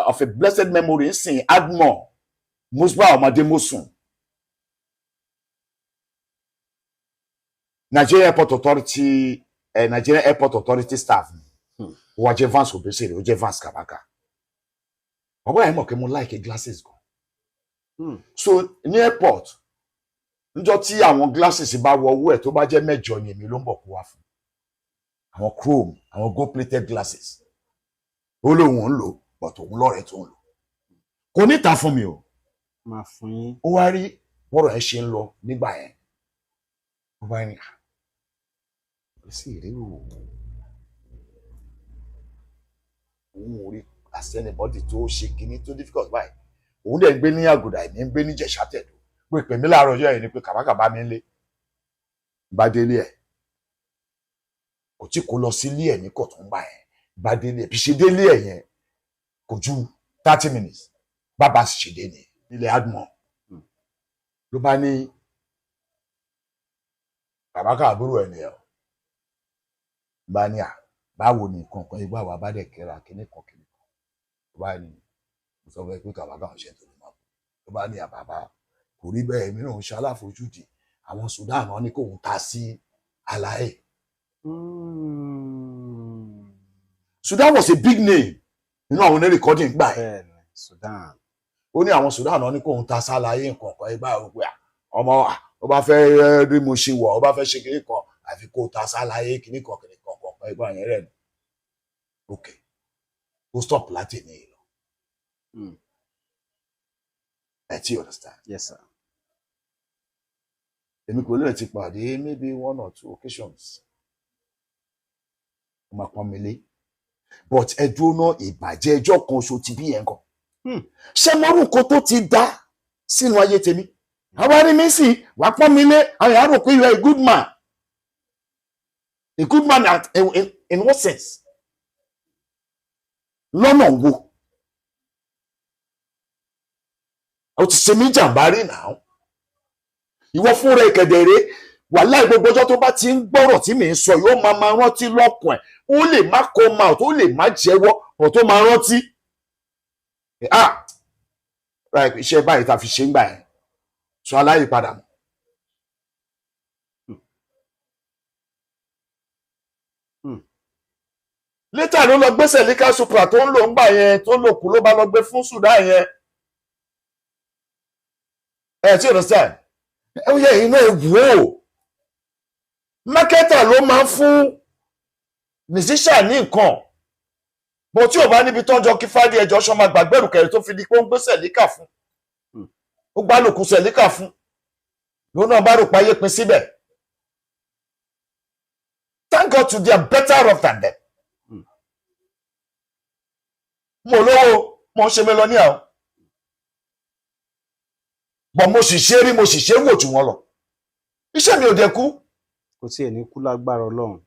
of a blessed memory ń sìn admọ̀ Musba ọmọdé Mosun Nigerian Airport Authority staff wọ́n jẹ́ Vance Obesere ó jẹ́ Vance Kabaka ọ̀bọ̀ yẹn mọ̀ kí mo like glasses gan. So ní airport níjọ́ tí àwọn glasses bá wọ owó ẹ̀ tó bá jẹ́ 8 ni èmi ló ń bọ̀ kó wá fún àwọn chrome àwọn gold plated glasses ó lóun ń lò but òun lọ́rẹ̀ẹ́ tó ń lò kò ní ta fún mi o máa fún yín. ó wá rí bọ́rọ̀ ẹ̀ ṣe ń lọ nígbà yẹn ó bá ní sí rí òun ò rí àsẹ́nìbọ́dì tó ṣe kinní tó difficult báyìí òun dẹ̀ ń gbé ní Àgùdà èmi ń gbé ní Ìjẹ̀ṣà tẹ̀dó pé pèmí láàárọ̀ ọjọ́ yẹn ni pé kàbákàbá mi ń lé bá délé ẹ̀ kò tí kò lọ sílé ẹ̀ ní Kọ̀túnbà yẹn bá délé ẹ̀ bí ṣe délé ẹ̀ yẹn kò ju 30 minutes bàbá sì ṣe dé ní ilé admọ̀ ló bá ní kàbákà àbúrò ẹ̀ nìyẹn bá ní báwo ni kankan igbá wa bá dẹ̀ kẹ́ra kíní kan tó bá ní mo sọ fẹ́ pé kàbákà ń ṣe tó ní máa tó bá ní àbàbà kò rí bẹ́ẹ̀ mìíràn ń ṣe aláfojúdi àwọn Sudan náà ní kóun ta sí àlàyé Sudan was a big name nínú àwọn oní recording gbà yẹn. bẹ́ẹ̀ni Sudan. Ó ní àwọn Sudan náà ní kóun ta sálàyé nǹkan kan ẹgbẹ́ àwọn òpè ọmọ ó bá fẹ́ rí mo ṣe wọ̀ ó bá fẹ́ ṣe kiri kan àfi kó ta sálàyé kiri kan ẹgbẹ́ àyẹn rẹ̀ ni. Ok, ó stop láti ní ìlọ. Ẹ tí understand? Yes sir. Èmi kò lè ti pàdé maybe 1 or 2 occasions. Ó máa pọ́n mi lé. But ẹ dúró náà ìbàjẹ́ ẹjọ́ kan oṣù ti bí yẹn kan. Ṣé mọ́rùn kan tó ti dá sínú ayé tèmi? Àwa rí mi sì wá pọ́n mi lé àwọn èèyàn rò pé you are a good man. A good man in what sense? Lọ́nà wo? Ó ti ṣe mí jàǹbá rí náà. Ìwọ fúnra ìkẹ̀dẹ̀rẹ́ wàláhì gbogbo ọjọ́ tó bá ti ń gbọ́rọ̀ tí mi ń sọ yóò máa rántí lọ́kàn ẹ̀. Ó lè má come out, ó lè má jẹ́wọ́ ọ̀ tó máa rántí. Right, iṣẹ́ báyìí ta fi ṣe ń gbà yẹn. Sọ aláyè padà mọ́. Later ló lọ gbèsè ní Supra tó ń lò ń gbà yẹn tó lò kú ló bá lọ gbé fún Sudan yẹn. Ẹ ti understand? Ó yẹ iná ewu o. Marketer ló máa ń fún musician ní nǹkan. Bó tí ò bá níbi tó ń jọ kí Fádé ẹjọ́ ṣọ́ máa gbàgbẹ́rù kẹrì tó fi di pé ó ń gbé sẹ̀líkà fún. Ó gbá lòkù sẹ̀líkà fún. Ló náà bá rò páyé pin síbẹ̀. Thank God to their better off than them. Mo lówó, mo ń ṣe mélòníà o. Bọ̀ mo sì ṣe rí, mo sì ṣe wò jù wọ́n lọ. Iṣẹ́ mi ò dẹ̀ kú. Kò tí ẹ̀ ní kú lágbára Ọlọ́run.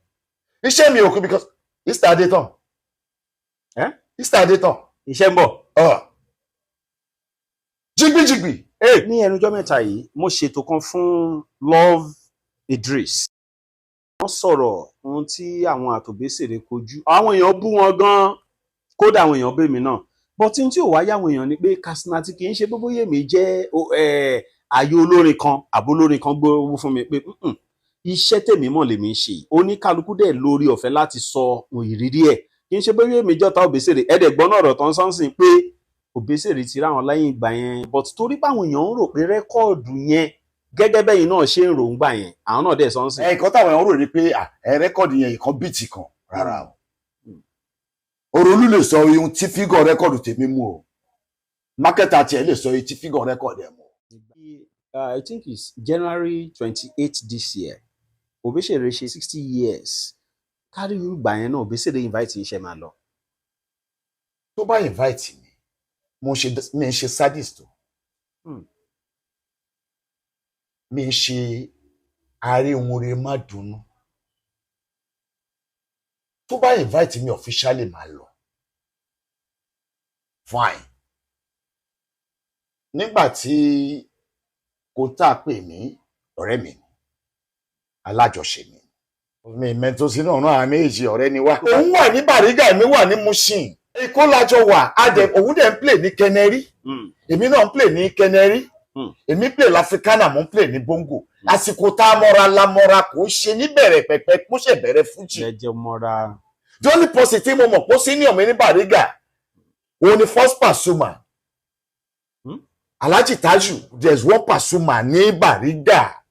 Iṣẹ́ mi ò kú because Easter dé tán. Easter dé tán. Iṣẹ́ ń bọ̀. Jigbijigbi. Ní ẹnujọ́ mẹ́ta yìí, mo ṣètò kan fún Love Idris. Wọ́n sọ̀rọ̀ ohun tí àwọn àtòbésèré kojú. Àwọn èèyàn bú wọn gan-an. Kódà àwọn èèyàn bèmí náà. But tí ò wáyé àwọn èèyàn ni pé Kasinati kì í ṣe gbogbo yèmí jẹ́ ààyò olórin kan àbólórin kan gbówó fún mi pé iṣẹ́ tèmi mọ̀ lèmi ń ṣe. Oníkálukú dẹ̀ lórí ọ̀fẹ́ láti sọ ìrírí ẹ̀. Kì í ṣe pé yèmí jọ́ta Òbésèré ẹ̀ẹ́dẹ̀gbọ́n náà ọ̀rọ̀ tán sánsìn pé Òbésèré ti ráwọn lẹ́yìn ìgbà yẹn. But torí báwọn èèyàn ń rò pé rẹ́kọ̀ọ̀dù yẹn gẹ́gẹ́ bẹ́yìn náà ṣe ń rò ń gbà yẹn àwọn náà dẹ̀ sánsìn. Nǹkan táwọn èèyàn rò ní pé rẹ́kọ̀ọ̀dù yẹn ìkan bíìtì kan rárá o. Òròlú lè sọ ohun tí fígọ̀ rẹ́kọ̀dù tèmi mú o. Mákẹ́tà tiẹ̀ lè sọ ohun tí fígọ̀ rẹ́kọ̀dù ẹ̀ mú. I think it's January 28 this year. Òbésèré ṣe 60 years. Kárí ìgbà yẹn náà Òbésèré invite iṣẹ́ máa lọ. Tó bá invite mi, mi ń ṣe sadist o. Mi ń ṣe àríwúre má dùnnú. Tó bá invite mi officially máa lọ. Fine. Nígbà tí Kòńtà pè mí ọ̀rẹ́ mi alájọṣe mi mẹ́tò sínú ọ̀run àmì èjì ọ̀rẹ́ ni wá. Òun wà ní Bàrígà èmi wà ní Mushin. Èkó lájọ wà òun dẹ̀ ń play ní Kẹnẹrí. Èmi náà ń play ní Kẹnẹrí. Èmi play l'Africana mo ń play ní Bongo. Àsìkò tá a mọ́ra la mọ́ra kò ṣe níbẹ̀rẹ̀ pẹ̀pẹ̀ kó ṣe bẹ̀rẹ̀ fújì. Jẹ́jẹ́ mọ́ra. The only person tí mo mọ̀ pé senior mi ní Bàrígà òun ni first Pasuma. Alhaji Taju, there's one Pasuma ní Bàrígà.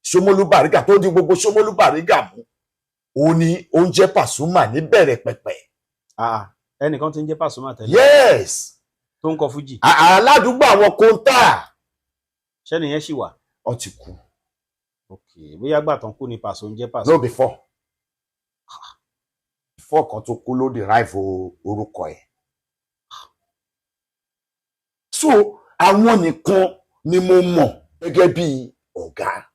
Ṣómólú Bàrígà tó di gbogbo Ṣómólú Bàrígà mú. Òun ni oúnjẹ Pasuma ní bẹ̀rẹ̀ pẹ̀pẹ̀. Ẹnìkan tí ń jẹ́ Pasuma tẹ́lẹ̀. Yes. Tó ń kọ fújì. Aládùúgbò àwọn Kòńtà. Ṣẹ́ni yẹn ṣì wà. Ó ti kú. Ok, bóyá gbà tán kú ni Paso ń jẹ́ Paso. No, before kan tó kú ló derive orúkọ ẹ̀. So àwọn nìkan ni mo mọ̀ gẹ́gẹ́ bí ọ̀gá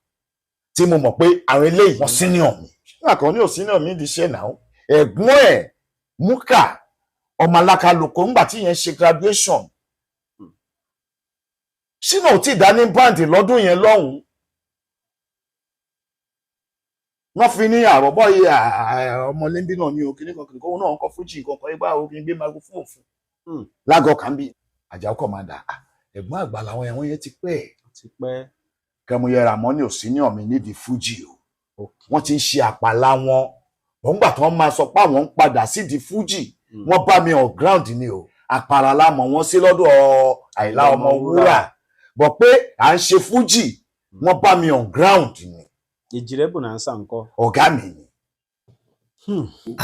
tí mo mọ̀ pé àwọn eléyìí wọ́n senior mi. Ṣé ní ò senior mi di iṣẹ́ náà? Ẹ̀gbọ́n ẹ̀ Múkà ọmọ alákàlùkò ńgbà tí yẹn ṣe graduation. Ṣínà ò tí ì dá ní báǹdì lọ́dún yẹn lọ́hùn-ún. Wọ́n fi ní àrọ̀bọ̀ yìí ọmọlẹ́bí náà ní òkè nìkan kìnìkan náà ń kọ́ fújì kankan ẹgbẹ́ àwọn obìnrin gbé microphone fún. Lágọ̀ọ́ kan bí Àjàó Commander ẹ̀gbọ́n àgbà làwọn ẹ̀wọ̀n yẹn ti pẹ́. Kẹ́mu yẹra mọ́ ní òsínìọ̀ mi nídìí fújì o. Wọ́n ti ń ṣe àpàlà wọn wọ́n gbà tán máa sọ pé àwọn ń padà sídìí fújì wọ́n bá mi on ground ni o àpàrà la mọ̀ wọ́n sí lọ́dọ̀ Àyìnlá Ọmọwúrà bọ̀ pé à ń ṣe fújì wọ́n bá mi on ground ni. Èjìrẹ́ Bonanza ńkọ́. Ọ̀gá mi ni.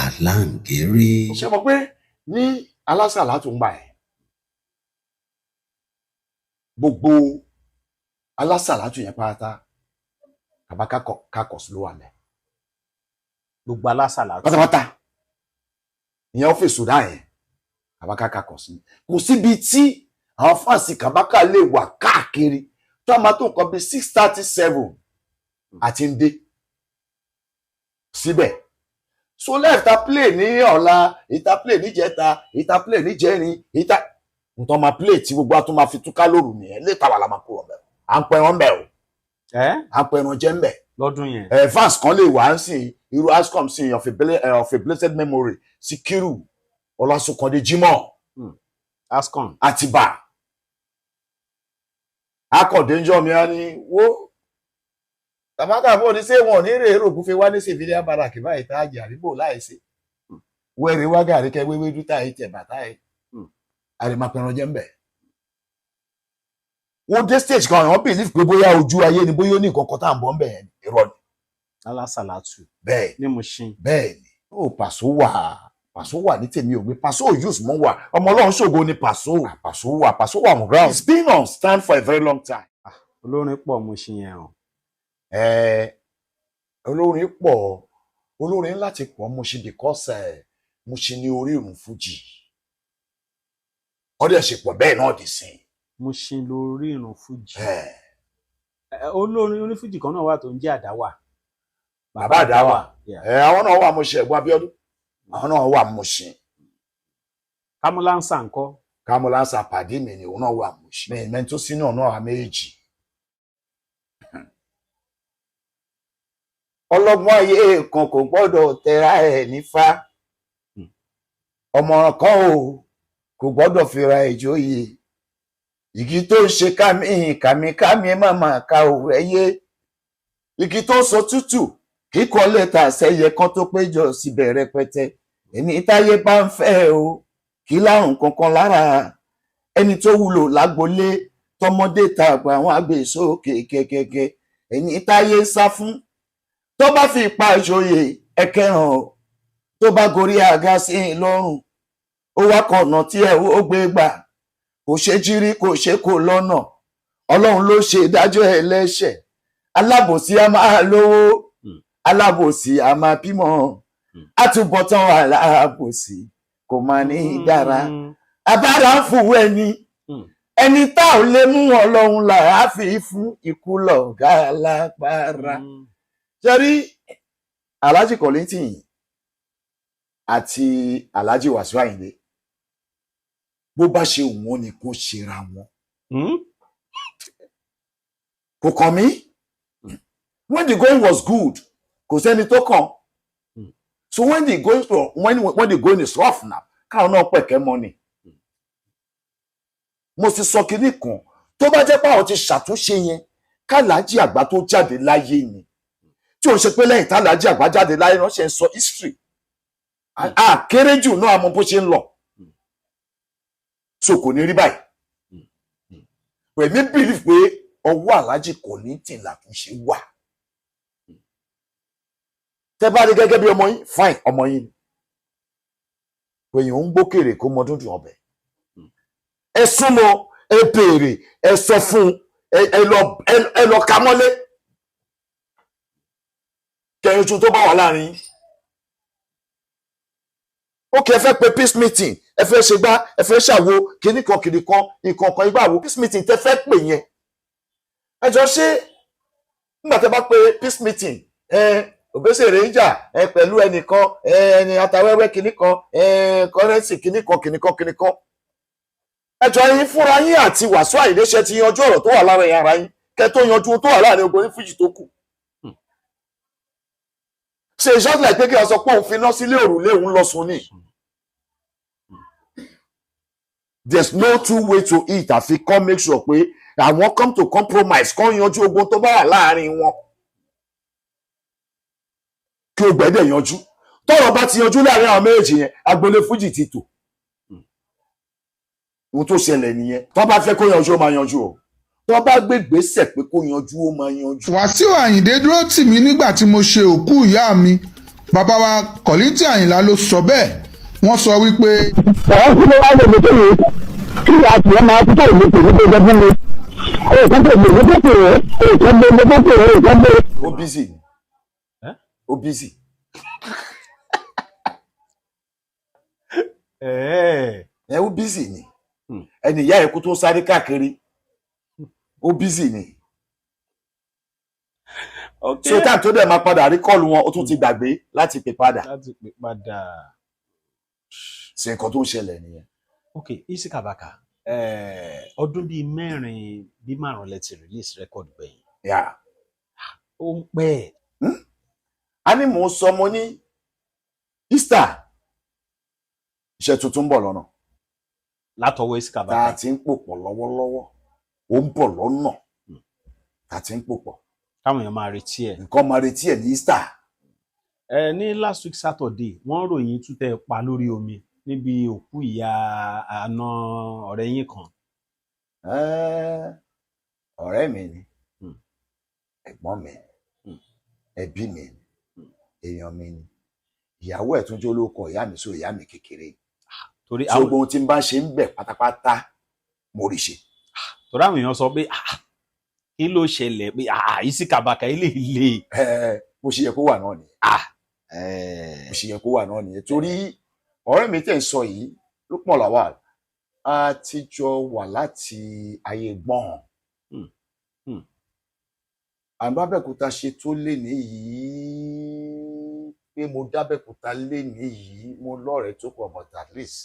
Àlàǹgẹ̀rẹ̀. ṣé mo pé ní alásàlá tó ń gbà ẹ̀ gbogbo alásàlá tó yẹn pátá kàbá kákọ̀s ló wà mẹ́. Gbogbo alásàlá pátápátá ìyẹn ọ́fíìsì dá yẹn kàbá kákọ̀s ni kò síbi tí àwọn fáǹsì kàbákà lè wà káàkiri tó a máa tó nǹkan bíi 6:37 àti ń dé síbẹ̀. So left ta play ní ọ̀la ìta play níjẹta ìta play níjẹrin ìta nǹkan máa play tí gbogbo àtún máa fi túká lóru nìyẹn létà wà la máa kúrò mbẹ à ń pẹran mbẹ o à ń pẹran jẹ mbẹ lọ́dún yẹn. vance kan lè wá ń sìn irú ascom sìn of a blessed memory Síkírù Ọlásùnkàndé Jimoh ascom Àtìbà akọ̀déjọ́ mi á ní wo tàmákà bó ní ṣé wọn ò ní rèé rògùn fi wá ní civilian barrack báyìí tá a jẹ àríbò láìsí wẹ́rẹ́ wá gàrí kẹ́ wéwé dútà yìí tẹ̀ bàtà yìí àrèmàpẹ̀ràn jẹ́ ń bẹ̀. wọ́n dé stage kan àwọn believe pé bóyá ojú ayé ni bóyá ó ní nǹkan kan tá à ń bọ̀ ń bẹ̀ yẹn irọ́ ni. alásàlátù bẹ́ẹ̀ ní Mushin. bẹ́ẹ̀ ni ó Pàṣọ wà ní tèmi ò gbé Pàṣọ use mọ́ wà ọmọ ọlọ́run ṣògo ni Pàṣọ wà on ground. It's been on stand for a very long time. olórin pọ̀ Mushin yẹn o. olórin pọ̀ olórin láti pọ̀ Mushin because Mushin ní orírun fújì ọdẹ ṣe pọ̀ bẹ́ẹ̀ náà dì sí. Mushin lórí ìrùn fújì. olórin onífújì kan náà wà tó ń jẹ́ Àdáwà. Bàbá Àdáwà àwọn náà wà Mushin ẹ̀gbọ́n Abíọ́dún àwọn náà wà Mushin. Kámúlánsà ńkọ́. Kámúlánsà pàdé mi ni òun náà wà Mushin. mẹ́rin tó sínú ọ̀nà àméjì. ọlọ́gbọ́n ayé kan kò gbọ́dọ̀ tẹra ẹ̀ nífà ọmọ kan ò kò gbọ́dọ̀ fira ẹ̀ jóyè igi tó ń ṣe kàmíkàmí màmá ka ò rẹ́yé igi tó ń sọ tútù kíkọ́ lẹ́tà sẹ́yẹ kan tó péjọ síbẹ̀ rẹpẹtẹ ẹni táyé bá ń fẹ́ o kí lárùn kankan lára ẹni tó wúlò lágbolé tọmọdé tàgbà àwọn àgbè sókè kẹkẹkẹ ẹni táyé ń sá fún tó bá fi ipa ìjòyè ẹkẹràn o tó bá gorí àga sí i lọ́rùn ó wá kọ̀nà tí ẹ ó gbé gbà kò ṣe jírí kò ṣe kò lọ́nà ọlọ́run ló ṣe ìdájọ́ ẹlẹ́ṣẹ̀ alábòsí a máa lówó alábòsí a máa bímọ àtúbọ̀tán alábòsí kò máa ní dára abára ń fún ẹni tá ò lè mú ọlọ́run là á fi fún ikú lọ̀gá lágbára. Jẹ́rí Alhaji Kollington àti Alhaji Wasiu Ayinde bó bá ṣe wọ́n ni kó ṣera wọn. Kò kàn mí. When the going was good, kò sẹ́ni tó kàn. So when the going is rough now, káwọn náà pẹ̀kẹ́ mọ́ ni. Mo sì sọ kinní kan tó bá jẹ́ pé àwọn ti ṣàtúnṣe yẹn k'Alhaji àgbà tó jáde láyé ni. Tí o ṣe pé lẹ́yìn t'Alhaji àgbà jáde láyé náà ṣe ń sọ history àkéré jù náà àmọ́ bó ṣe ń lọ so kò ní rí báyìí pẹ̀lú believe pé ọwọ́ Alhaji Kollington làtúnṣe wà tẹ́ bá rí gẹ́gẹ́ bí ọmọ yín fine ọmọ yín ni pèyàn ń gbókèrè kó mọ dúndùn ọbẹ̀ ẹ súnmọ́ ẹ béèrè ẹ sọ fún ẹ lọ ka mọ́lé kẹrin tún tó bá wà láàrin ókè ẹ fẹ́ pe peace meeting ẹ fẹ́ ṣe gbá ẹ fẹ́ ṣàwo kìnnìkan nǹkan kan igbá wo peace meeting tẹ́ fẹ́ pè yẹn ẹ jọ ṣe nígbà tẹ́ bá pe peace meeting Òbésèré ń jà pẹ̀lú ẹnìkan ẹni atawẹ́wẹ́ kìnnìkan kọ́rẹ́nsì kìnnìkan ẹ jọ yín fúnra yín àti Wasiu Ayinde ṣe ti yanjú ọ̀rọ̀ tó wà lára ẹ̀yà ara yín kẹ́ tó yanjú tó wà láàrin ogun fújì tó kù. Ṣe just like pé kí ọ sọ pé òun fi iná sílé òrùlé òun lọ sùn ní. There's no two way to it àfi kọ́ make sure pé àwọn come to compromise kọ́ yanjú ogun tó bá wà láàrin wọn. Kí o gbẹ́dẹ̀ yanjú. tọ́rọ̀ bá ti yanjú láàrin àwọn méjèèjì yẹn agboolé fújì ti tò ohun tó ṣẹlẹ̀ nìyẹn tó bá fẹ́ kó yanjú ó máa yanjú o tó bá gbé gbèsè pé kó yanjú ó máa yanjú. Wàsíù Àyìndé dúró tì mí nígbà tí mo ṣe òkú ìyá mi bàbá wa Kọ̀lítì Àyìnlá ló sọ bẹ́ẹ̀ wọ́n sọ wípé. ọ̀hún kí ló wá lè lè tó yìí kí ìyá àti ẹ̀ máa títà ìlú tèmi tó jẹ́ fún mi. Kan tó gbé tó pè é kan gbé tó pè é kan gbé. ó bísì ni ó bísì. ẹ ó bísì ni ẹni ìyá ẹ̀ kú tó sáré káàkiri ó bísì ni. so táà tó dẹ̀ máa padà rí kọ́ọ̀lù wọn ó tún ti gbàgbé láti pè padà. ṣe nǹkan tó ń ṣẹlẹ̀ nìyẹn. ok Isi Kabaka ọdún bíi mẹ́rin bí márùn lẹ ti release record gbẹ̀yìn. ó ń pẹ́. a ní mò ń sọ mo ní Easter iṣẹ́ tuntun ń bọ̀ lọ́nà. látọwọ́ Isi Kabaka. tá a ti ń pòpọ̀ lọ́wọ́lọ́wọ́ ó ń bọ̀ lọ́nà tá a ti ń pòpọ̀. káwọn èèyàn máa retí ẹ̀. nǹkan máa retí ẹ̀ ní Easter. ní last week Saturday wọ́n ròyìn tútẹ̀ pa lórí omi níbi òkú ìyá àna ọ̀rẹ́ yín kan. ọ̀rẹ́ mi ni ẹ̀gbọ́n mi ẹbí mi èèyàn mi ni ìyàwó ẹ̀ tún jẹ́ olóko ìyá mi sóò ìyá mi kékeré. torí àwọn ohun tí n bá ṣe ń bẹ̀ pátápátá mo rí ṣe. torí àwọn èèyàn sọ pé kí ló ṣẹlẹ̀ pé Isi Kabaka ilé ilé. bó ṣe yẹ kó wà náà nìyẹn. bó ṣe yẹ kó wà náà nìyẹn torí ọ̀rẹ́ mi tẹ̀ ń sọ yìí Lukman Lawal a ti jọ wà láti ayé gbọ́n. àbábẹ́kúta ṣe tó lé nìyí pé mo dábẹ́kúta lé nìyí mo lọ́rẹ̀ẹ́ tó pọ̀ but at least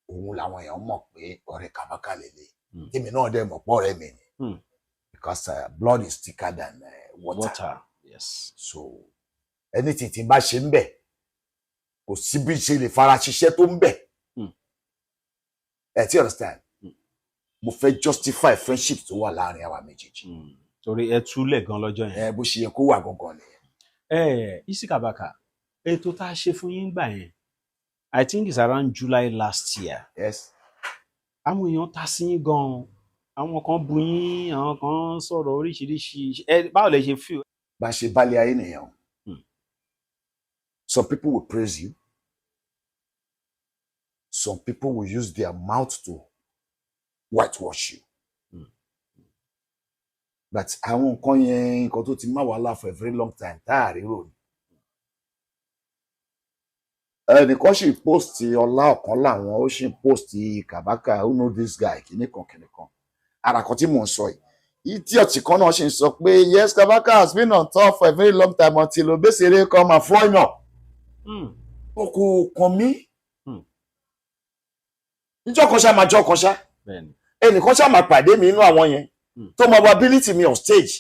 òun làwọn èèyàn mọ̀ pé ọ̀rẹ́ Kabaka lélẹ̀ èmi náà dẹ̀ mọ̀ pọ̀ ọ̀rẹ́ mi ni because blood is thicker than water. Yes. so anything tí n bá ṣe ń bẹ̀ kò sí bí ṣe lè fara ṣiṣẹ́ tó ń bẹ̀ ẹ ti understand mo fẹ́ justify friendship tó wà láàrin àwa méjèèjì. torí ẹ túlẹ̀ gan lọ́jọ́ yẹn. bó ṣe yẹ kó wà gangan nìyẹn. Isi Kabaka ètò tá a ṣe fún yín gbà yẹn I think it's around July last year. Yes. àwọn èèyàn ta sí yín gan àwọn kan bu yín àwọn kan sọ̀rọ̀ oríṣiríṣi báwo lẹ ṣe feel. bá a ṣe balẹ̀ ayé nìyẹn. Some people will praise you. Some people will use their mouth to whitewash you. But àwọn nǹkan yẹn nǹkan tó ti máa wà lá for a very long time tá a rí rò ní. ẹnìkan sì post ọlá ọ̀kan làwọn ó sì post Kabaka who know this guy kìnìkan ara kan tí mò ń sọ yìí idiot kan náà sì ń sọ pé yes Kabaka has been on top for a very long time until Obesere come and fọyàn. o kò kàn mí níjọ́ kan ṣá máa jọ́ kan ṣá ẹnìkan ṣá máa pàdé mi inú àwọn yẹn tó mọ ability mi on stage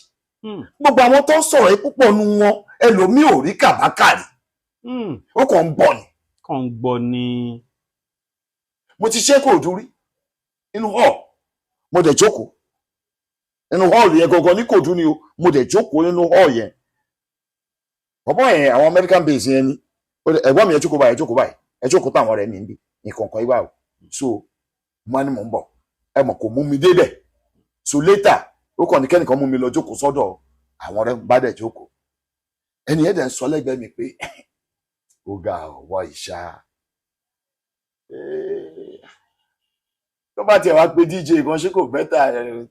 gbogbo àwọn tó ń sọ̀rọ̀ yìí púpọ̀ nu wọn ẹlòmíì ò rí Kabaka rí ó kàn ń bọ̀ ni. kàn ń gbọ́ ni. mo ti ṣe kò dúrí inú hall mo dẹ̀ jókòó inú hall yẹn gangan ní kò dún ni o mo dẹ̀ jókòó nínú hall yẹn bọ́bọ́ yẹn àwọn American base yẹn ni ẹ̀gbọ́n mi ẹ jókòó báyìí ẹ jókòó táwọn ọ̀rẹ́ mi ń bí nǹkan kan ibà o so mo ní mò ń bọ̀ ẹ mọ̀ kò mú mi débẹ̀ so later ó kàn ní kẹ́nìkan mú mi lọ jókòó sọ́dọ̀ àwọn ọ̀rẹ́ bá dẹ̀ jókòó ẹni yẹn dẹ̀ ń sọ lẹ́gbẹ̀ẹ́ mi pé ó ga ọ̀wọ́ ìṣá tó bá tiẹ̀ wá pé DJ kan ṣé kò bẹ́tà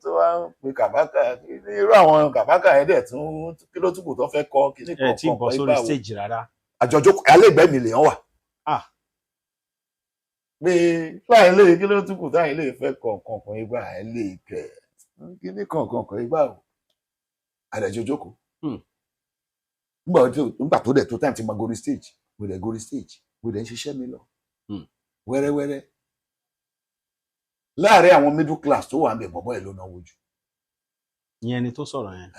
tó wá ń pe Kabaka irú àwọn Kabaka yẹn dẹ̀ tún kí ló túbọ̀ tó fẹ́ kọ́ kí ní kọ̀ọ̀kan tí bọ́ sórí stage rárá. àjọjọ alẹ́gbẹ̀ẹ́ mi lèèyàn wà. pé láì lè kí ló túbọ̀ táyì lè fẹ́ kọ̀ọ̀kan ìgbà ẹ̀ lè kẹ̀ kí ní kọ̀ọ̀kan ìgbà o àdẹ̀jọ jókòó. nígbà tó dẹ̀ tó time ti máa gorí stage mo dẹ̀ gorí stage mo dẹ̀ ń ṣiṣẹ́ mi lọ wẹ́rẹ́wẹ́rẹ́ láàárín àwọn middle class tó wà ń bẹ̀ bọ̀bọ̀ ẹ̀ ló náwó jù. ìyẹn ni tó sọ̀rọ̀ yẹn.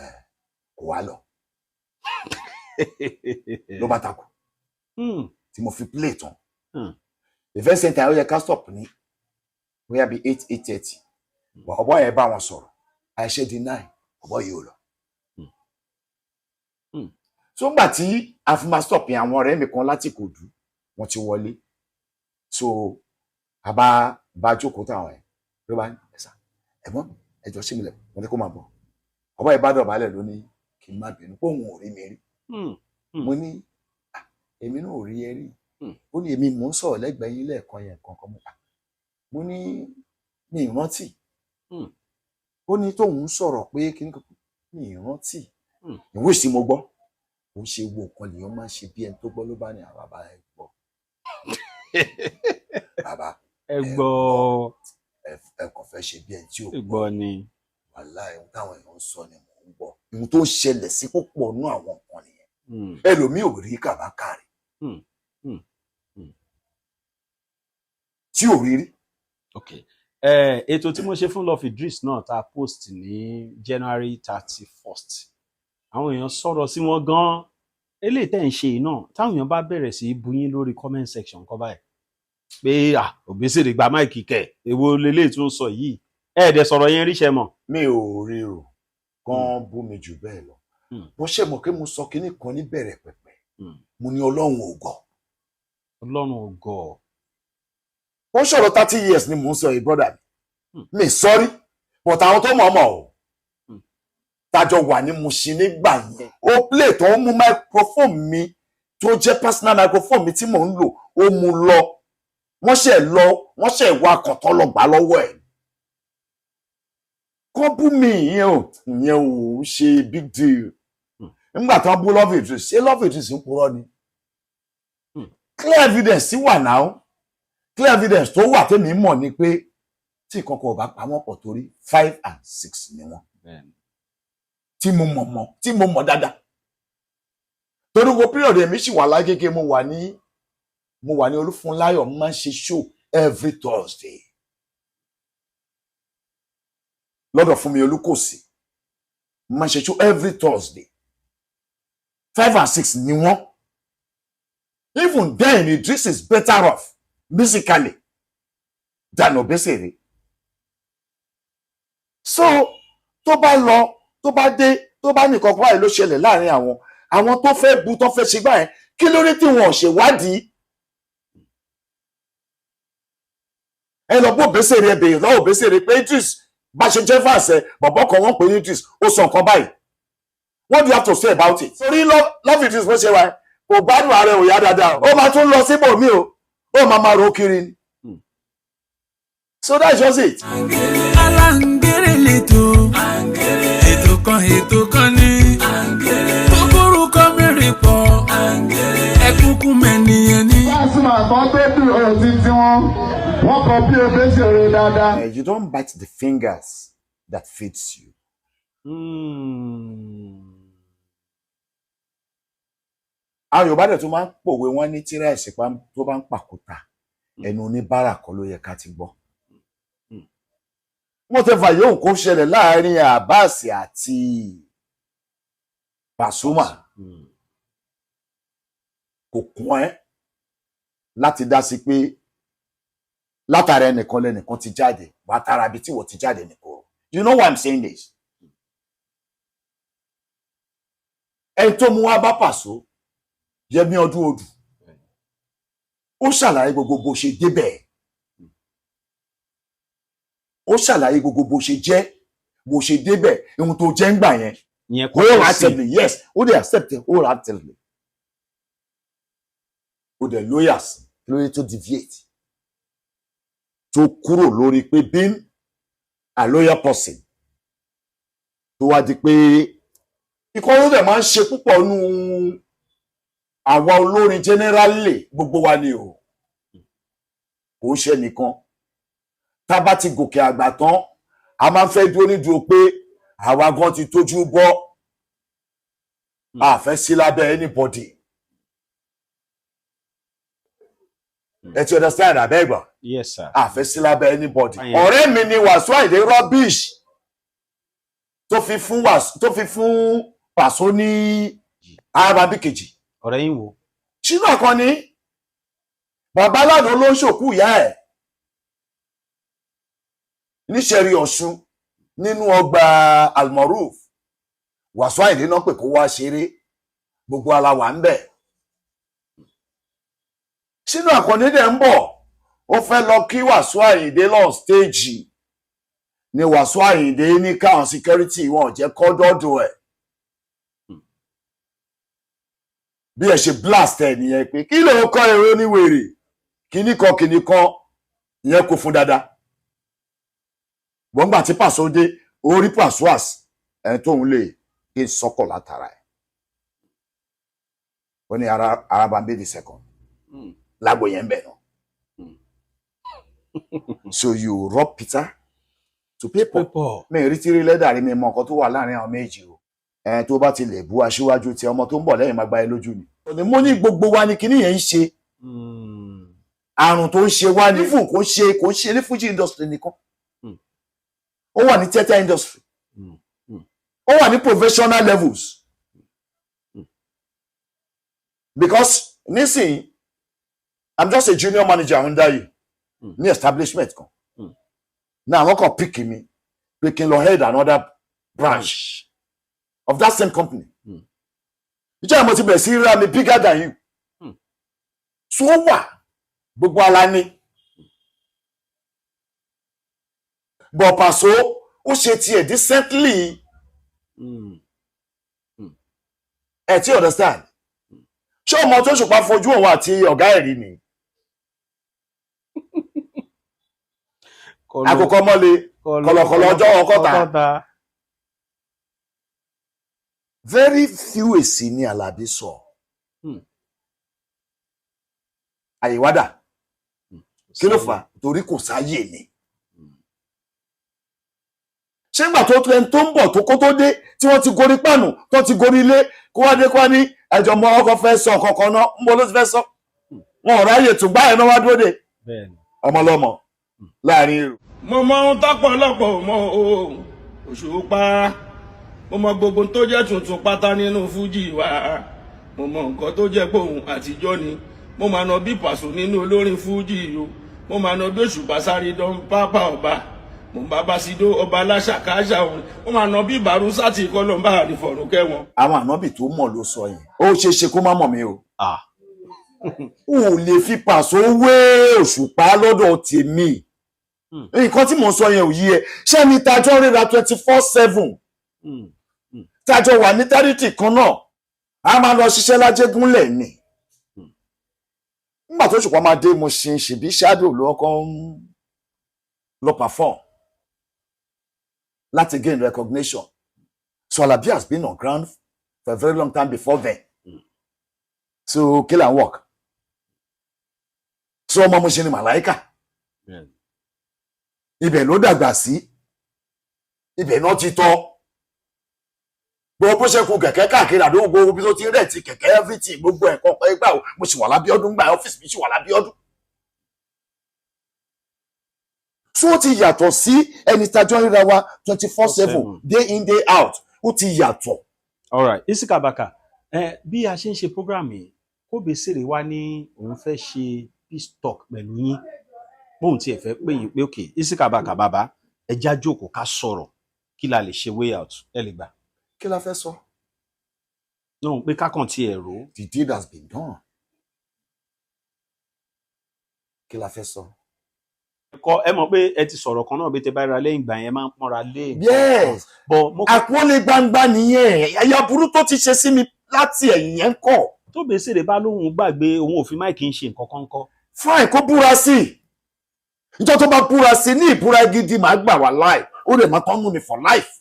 kò wá lọ ló bá takò tí mo fi play tán event center ó yẹ ká stop ní bóyá bíi 8:30 bọ̀bọ̀ ẹ̀ bá wọn sọ̀rọ̀ àìṣe di 9 bọ̀bọ̀ yìí ò lọ. so gbà tí a fi máa stop yẹn àwọn ọ̀rẹ́ mi kan láti Ìkòdú wọ́n ti wọlé so bá jókòó táwọn ẹ̀ ló bá ẹ̀sà ẹ̀gbọ́n ẹjọ́ sí mi lẹ̀ wọ́n ní kó máa bọ̀ ọba ìbádọ̀ balẹ̀ ló ní kí n má bínú pé òun ò rí mi rí mo ní èmi náà ò rí ẹ rí ó ní èmi mò ń sọ̀rọ̀ lẹ́gbẹ̀ẹ́ yín lẹ́ẹ̀kan yẹn kankan mo ní mi ìrántí ó ní tóun sọ̀rọ̀ pé kí mi ìrántí ìwé sí mo gbọ́ ó ṣe wo nǹkan lèèyàn máa ń ṣe bí ẹni tó gbọ́ ló bá ní àbàbà ẹ gbọ́ bàbá ẹ gbọ́ ẹ kàn fẹ́ ṣe bí ẹni tí ò gbọ́ ni wàláhì ohun táwọn èèyàn ń sọ ni mò ń gbọ́ ohun tó ń ṣẹlẹ̀ sí púpọ̀ nú àwọn nǹkan nìyẹn ẹlòmíì ò rí kàbákàrí tí ò rí rí. Okay. Ètò tí mo ṣe fún Love Idris náà tá a post ní January 31st àwọn èèyàn sọ̀rọ̀ sí wọn gan-an eléyìí tẹ́ ń ṣe náà táwọn èèyàn bá bẹ̀rẹ̀ sí í bu yín lórí comment section kọ́ báyìí pé Òbésèré gba máìkì kẹ̀ èwo leléyìí tó ń sọ yìí ẹ̀ẹ́dẹ̀ sọ̀rọ̀ yẹn ríṣẹ́ mọ̀. mi ò rí o kán bú mi jù bẹ́ẹ̀ lọ bó ṣe mọ̀ pé mo sọ kinní kan níbẹ̀rẹ̀ pẹ̀pẹ̀ mo ní Ọlọ́run ò gọ̀. Ọlọ́run ò gọ̀. ó ṣọ̀rọ̀ 30 years ni mò ń sọ yìí brọ́dà mi sọ́rí but àwọn tó mọ̀ ọ́ tájọ wà ní Mushin nígbà yẹn ó play tó ń mú microphone mi tó jẹ́ personal microphone mi tí mò ń lò ó mú lọ wọ́n ṣe wá kọ̀tọ́ lọ gbà lọ́wọ́ ẹ̀ kọ́ bú mi ìyẹn ò ṣe big deal nígbà tí wọ́n bú Love Idris ṣé Love Idris ń purọ́ ni clear evidence wà náà clear evidence tó wà tẹ́mi mọ̀ ni pé tí ìkọ̀kọ̀ ọba pamọ́ pọ̀ torí 5 and 6 ni wọ́n tí mo mọ̀ dáadáa torí wo period èmi sì wà lágége mo wà ní Olúfúnláyọ̀ mo máa ń ṣe show every Thursday lọ́dọ̀ Fúnmi Olúkòsì mo máa ń ṣe show every Thursday 5 and 6 ni wọ́n even then Idris is better off musically than Òbésèré so tó bá lọ tó bá dé tó bá nìkan kó báyìí ló ṣẹlẹ̀ láàrin àwọn tó fẹ́ bu tó fẹ́ ṣe báyẹn kí ló dé tí wọn ò ṣèwádìí ẹ lọ bó Òbésèré ẹ bèèrè lọ́wọ́ Òbésèré pé Idris bá ṣe jẹ́ fàṣẹ bọ̀bọ̀ kan wọ́n pè ní Idris ó sọ nǹkan báyìí what do you have to say about it. torí Love Idris bó ṣe wá kò gbádùn ààrẹ ò yá dáadáa ó máa tún lọ síbòmí o ó máa ro kiri ni so that's just it. Aláǹgẹ̀rẹ̀ lẹ́tọ̀ ètò kan ní kúkúrú kan mẹ́rin pọ̀ ẹ̀kúnkún mẹ́niyẹn ní. Pasuma kan tó bí òtí tí wọ́n kọ bí Òbésèré dáadáa. You don't bite the fingers that feeds you. àwọn Yorùbá dẹ̀ tó máa ń pòwe wọn ní tírẹ̀sì tó bá ń pàkúta ẹnu oníbàárà kọ́ ló yẹ ká ti gbọ́. wọ́n tẹ́ fà yóò kó ṣẹlẹ̀ láàrin Abbas àti Pasuma kò kún ẹ́ láti dá sí pé látara ẹnìkan lẹ́nìkan ti jáde wà á tara bí tí wọ́n ti jáde nìkan. You know why I'm saying this? ẹni tó mú wá bá Paso Yẹmí Ọdúnodù ó ṣàlàyé gbogbo bó ṣe débẹ̀ ó ṣàlàyé gbogbo bó ṣe jẹ́ bó ṣe débẹ̀ ohun tó jẹ́ ń gbà yẹn wholeheartedly yes ó dẹ̀ accept it wholeheartedly ó dẹ̀ lawyers lórí tó deviate tó kúrò lórí pé being a lawyer person tó wá di pé ikọ́ ló dẹ̀ máa ń ṣe púpọ̀ nù àwa olórin generally gbogbo wa ni o kò ṣe nìkan tá bá ti gòkè àgbà tán a máa ń fẹ́ dúró nídúró pé àwa gan ti tójú bọ́ a fẹ́ sí lábẹ́ anybody ẹ ti understand abẹ́gbà yes sir a fẹ́ sí lábẹ́ anybody ọ̀rẹ́ mi ni Wasiu Ayinde rubbish tó fi fún Paso ní arabi kejì ọ̀rẹ́ yín wo Ṣínú Àkànní bàbá Lánàá ló ń ṣòkú ìyá ẹ̀ níṣẹ̀rí Ọ̀ṣun nínú ọgbà Almoruf Wasiu Ayinde náà pè kó wá ṣeré gbogbo ala wà ń bẹ̀. Sínú Àkànní dẹ̀ ń bọ̀ ó fẹ́ lọ kí Wàsíù Àyìndé lọ stéèjì ni Wàsíù Àyìndé ní káwọn security wọn jẹ́ kó dọ́dọ̀ ẹ̀. Bí ẹ ṣe blast ẹ nìyẹn pé kí ló kọ́ èrò níwèrè kíní kan ìyẹn kò fún dáadáa. Gbọ́ngbà tí Pàṣọ dé orí Pàṣọ ẹni tóun lè gé sọ́kọ̀ látara ẹ̀. Ó ní Araba Mbedi second lágbo yẹn bẹ̀ náà. So you rob Peter to pay Paul. Mi rí tírí lẹ́dà rí mi mọ nǹkan tó wà láàrin àwọn méjì o. Ẹni tó bá ti lè bú aṣíwájú tí ọmọ tó ń bọ̀ lẹ́yìn máa gba ẹ lójú ni. Òní mo ní gbogbo wa ni kíní yẹn ń ṣe. Àrùn tó ń ṣe wá ní fún kò ń ṣe ní Fuji industry nìkan. Ó wà ní theatre industry. Ó wà ní professional levels. Because nísìnyí I'm just a junior manager under you. Ní establishment kan. Now wọ́n kàn pick me pé kí n lọ head another branch of that same company. Ìjọba mo ti bẹ̀rẹ̀ sí ra mi bigger than you. So wà gbogbo ala ní. But Paso ó ṣe tiẹ̀ decently. Ẹ ti understand? Ṣé ọmọ tó ṣùpá fojú òun àti ọ̀gá ẹ̀rí ni? Àkókò mọ́lé kọ̀lọ̀kọ̀lọ̀ ọjọ́ ọkọ́ta. Very few èsì ni Àlàbí sọ. Àyíwádà kí ló fà torí kò sáyè ni. Ṣé ìgbà tó ẹni tó ń bọ̀ tó kó tó dé tí wọ́n ti gorí pàánù tó ti gorí ilé kó wá dé kó wá ní ẹjọ́ mọ ọkọ̀ fẹ́ sọ kankan náà ń bọ́ ló ti fẹ́ sọ. Wọn ò ráyè tó gbá ẹ̀ náà wá dúró dé. Ọmọlọ́mọ láàrin èrò. Mo mọ ohun tọ́pọ̀lọpọ̀ mọ Òṣùpá. Mo mọ gbogbo tó jẹ́ tuntun pátá nínú Fújì wa. Mo mọ nǹkan tó jẹ́ pòun àtijọ́ ni. Mo máa nà bí Pàṣọ nínú olórin Fújì o. Mo máa nà bí Òṣùpá sáré dán pápá ọba. Mo bá Basido ọba aláṣàkáṣà òun. Mo máa nà bí Bàrúsà tí kọ́lọ́mbà àdìfọ̀rùn kẹ́wọ̀n. Àwọn ànábì tó mọ̀ ló sọ yẹn. Ó ṣe é ṣe kó má mọ̀ mí o. Ó lè fi Pàṣọ wé Òṣùpá lọ́dọ̀ tèmi. Nǹkan tí mò ń sọ yẹn ò yí ẹ. Ṣé mi tajọ́ ríra 24/7? Tajọ́ wà ní tẹ́rìtì kan náà. A máa lọ ṣiṣẹ́ lájégúnlẹ̀ ni. Nígbà tó Òṣùpá máa dé mo ṣe bí shadow ló kọ́ ń lọ perform láti gain recognition. So Alabi has been on ground for a very long time before then. So kill and work. So ọmọ mo ṣe ni Màláíkà. Ibẹ̀ ló dàgbà sí. Ibẹ̀ náà ti tọ́. Gbogbo ṣe kú kẹ̀kẹ́ káàkiri àdúgbò gbogbo bí tó ti rẹ̀ ti kẹ̀kẹ́ everything gbogbo ẹ̀kọ́ ọ̀pọ̀ ẹgbà o mo sì wà lábíọ́dún gbà ọ́fíìsì mi sì wà lábíọ́dún. So ó ti yàtọ̀ sí ẹni tajọ́ ríra wa 24/7 day in day out ó ti yàtọ̀. All right, Isika Baka bí a ṣe ń ṣe program yìí Kobesere wá ní òun fẹ́ ṣe peace talk pẹ̀lú yín bóun tiẹ̀ fẹ́ pè yín pé okay Isika Baka bàbá ẹ já jókòó ká sọ̀rọ̀ kí la lè ṣe way out ẹ lè gbà. Kí la fẹ́ sọ? No, pé kákan ti ẹ̀rọ. The deed has been done. Kí la fẹ́ sọ? Ẹ mọ̀ pé ẹ ti sọ̀rọ̀ kan náà bí tẹ bá ra lẹ́yìn ìgbà yẹn máa ń pọ́nra lé. Yes. Àpọ́nlé gbangba nìyẹn. Ẹ̀yà burú tó ti ṣe sí mi láti ẹ̀yìn yẹn kọ̀. Kobesere bá lóhun gbàgbé òun ò fi máìkì ń ṣe nǹkan kan kọ́. Fine, kó búra sí i. Ìjọ tó bá búra sí i ní ìbúra gidi máa gbà wá láì. Ó lè máa tán mú mi for life.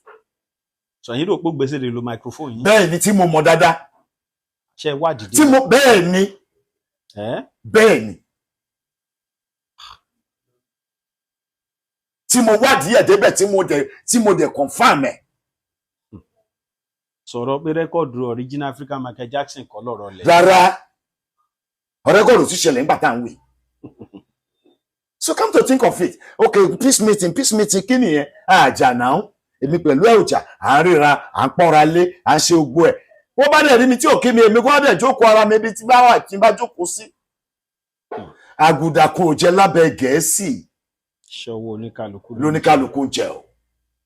Sọ̀yìn rò pé Kobesere lo microphone yìí. Bẹ́ẹ̀ ni tí mo mọ̀ dáadáa. Ṣé wádìí dé? Bẹ́ẹ̀ ni. Bẹ́ẹ̀ ni. Tí mo wádìí ẹ̀ débẹ̀ tí mo dẹ̀ confirm ẹ̀. Sọ̀rọ̀ pé rẹ́kọ̀dù original African Michael Jackson kọ́ lọ́rọ̀ lẹ̀. Rárá. Rẹ́kọ̀dù tí ṣẹlẹ̀ nígbà tá à ń wí. So come to think of it. Okay, peace meeting kí nìyẹn? Àjà náà. Èmi pẹ̀lú ẹ̀ọ̀jà, à ń ríra, à ń pọ́nra lé, à ń ṣe ogbó ẹ̀. Wọ́n bá dẹ̀ rí mi tí ò kí mi, èmi kọ́ dẹ̀ jókòó ara mi ibi tí bá wà tí bá jókòó sí. Àgùdà kò jẹ lábẹ́ Gẹ̀ẹ́sì. Ṣọwọ́ oníkálukú. Lóníkálukú jẹ o.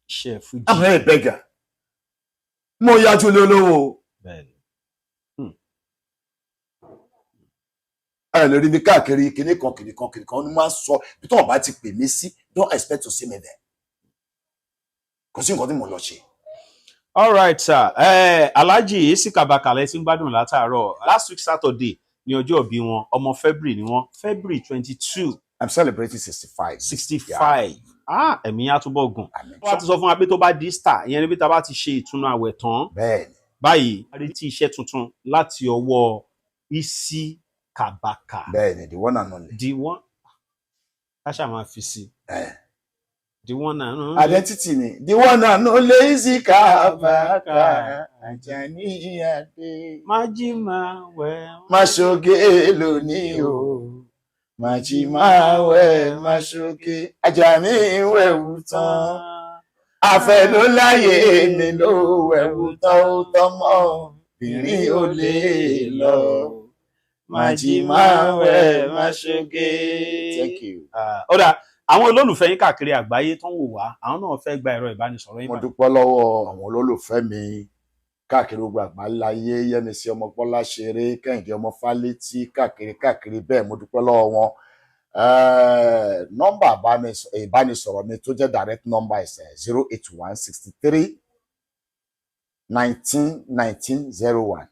Ṣé Fuji. I'm not a beggar. Mo yájú lé olówó. Bẹ́ẹ̀ni. ẹ lè rí mi káàkiri kinní kan ní máa ń sọ bí tó bá ti pè mí sí don't expect to see me there kò sí nǹkan tí mo lọ ṣe. All right, sir. Alhaji Isika Bakale tí ń gbádùn látàárọ̀. Last week Saturday ní ọjọ́ ìbí wọn, ọmọ February ni wọ́n, February 22. I'm celebrating 65. 65. Ẹ̀mí á túbọ̀ gùn. Wọ́n ti sọ fún wa pé tó bá di Easter, ìyẹn ni bí ta bá ti ṣe ìtúnu àwẹ̀ tán. Bẹ́ẹ̀ni. Báyìí, a retí iṣẹ́ tuntun láti ọwọ́ Isika Baka. Bẹ́ẹ̀ni, the one and only. The one. Káṣá máa fi sí. The one and only. Identity ni. The one and only Isika Baka. Àjàní Adé. Májímá wẹ̀. Máṣoge lónìí o. Májímá wẹ̀ máṣoge. Àjàní wẹ̀wù tán. Afẹ́ ló láyé mi ló wẹ̀wù tán ó tọ́mọ. Bìnrin ò lè lọ. Májímá wẹ̀ máṣoge. Thank you. Ọ̀dà. Àwọn olólùfẹ́ yín káàkiri àgbáyé tó ń wò wá àwọn náà fẹ́ gba ẹ̀rọ ìbánisọ̀rọ̀ yín. Mo dúpẹ́ lọ́wọ́ àwọn olólùfẹ́ mi káàkiri gbogbo àgbáláyé Yẹ́misí Ọmọgbọ́lá ṣeré Kẹ́hìndé ọmọ Fálétí káàkiri bẹ́ẹ̀ mo dúpẹ́ lọ́wọ́ wọn. Nọ́mbà ìbánisọ̀rọ̀ mi tó jẹ́ direct number is 081 63 19 19 01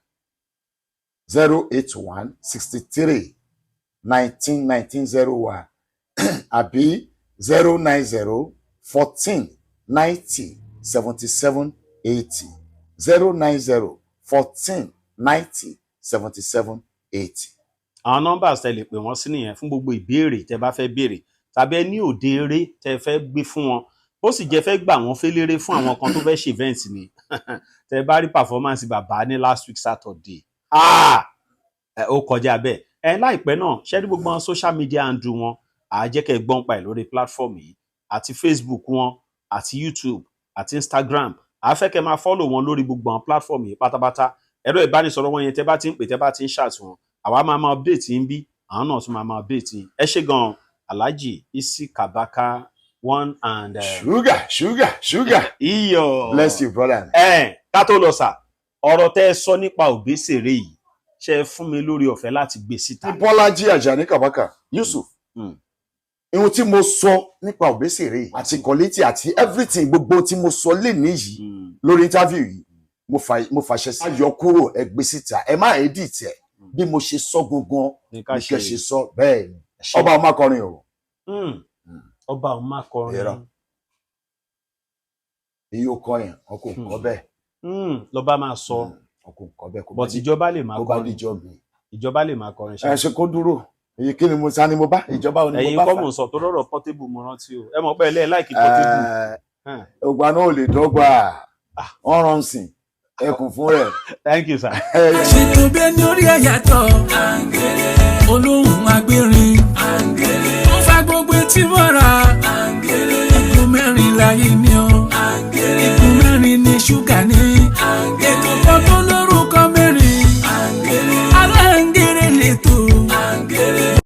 081 63 19 19 01 àbí 090 14 90 77 80 090 14 90 77 80. Àwọn nọ́mbà tẹ́ lè pè wọ́n sí nìyẹn fún gbogbo ìbéèrè tẹ́ bá fẹ́ béèrè tàbí ẹ ní òde eré tẹ́ fẹ́ gbé fún wọn ó sì jẹ́ fẹ́ gbà wọ́n féléré fún àwọn kan tó fẹ́ ṣe event ni tẹ́ bá rí performance bàbá ní last week Saturday ó kọjá bẹ́ẹ̀ láìpẹ́ náà ṣẹ́rí gbogbo wọn social media handle wọn àjẹkẹ́ gbọ́n pa ẹ̀ lórí platform yìí àti Facebook wọn àti YouTube àti Instagram àfẹ́kẹ́ máa follow wọn lórí gbogbo àwọn platform yìí pátápátá ẹ̀rọ ìbánisọ̀rọ̀ wọn yẹn tẹ́ bá ti ń pè tẹ́ bá ti ń chat wọn àwa máa update yín bí àwọn náà tún máa update yín ẹ ṣé gan Alhaji Isika Baka one and sugar iyọ̀ bless you brother. ká tó lọ sà ọ̀rọ̀ tẹ́ ẹ sọ nípa Òbésèré yìí ṣe fún mi lórí ọ̀fẹ́ láti gbé síta. Bọ́lájí Àjàní Kàbákà Yusuf ihun tí mo sọ nípa Òbésèré àti quality àti everything gbogbo tí mo sọ lénìí yìí lórí interview yìí mo fàṣẹ sí ayọ̀ kúrò ẹ gbé síta ẹ má edit ẹ bí mo ṣe sọ gangan ní kẹ́ ṣe sọ bẹ́ẹ̀ ni ọba ọmọ akọrin o. ọba ọmọ akọrin èyí ó kọ yẹn ọkọ nǹkan bẹ́ẹ̀ lọba máa sọ ọkọ nǹkan bẹ́ẹ̀ but ìjọba lè máa kọrin ìjọba lè máa kọrin ẹ ṣe kó dúró èyí kí ni mo sá ni mo bá ìjọba ò ní mo bá fà. ẹ̀yin kọ́ mò ń sọ tó lọ́rọ̀ Portable mo rántí o ẹ mọ̀ pé ẹ láìkí Portable. ògbà náà ò lè dọ́gba ọ̀ràn sìn ẹkùn fún rẹ̀. Thank you sir. ṣètò bẹ́ẹ̀ ni orí ẹ̀yà tọ̀ olóhùn agbérin.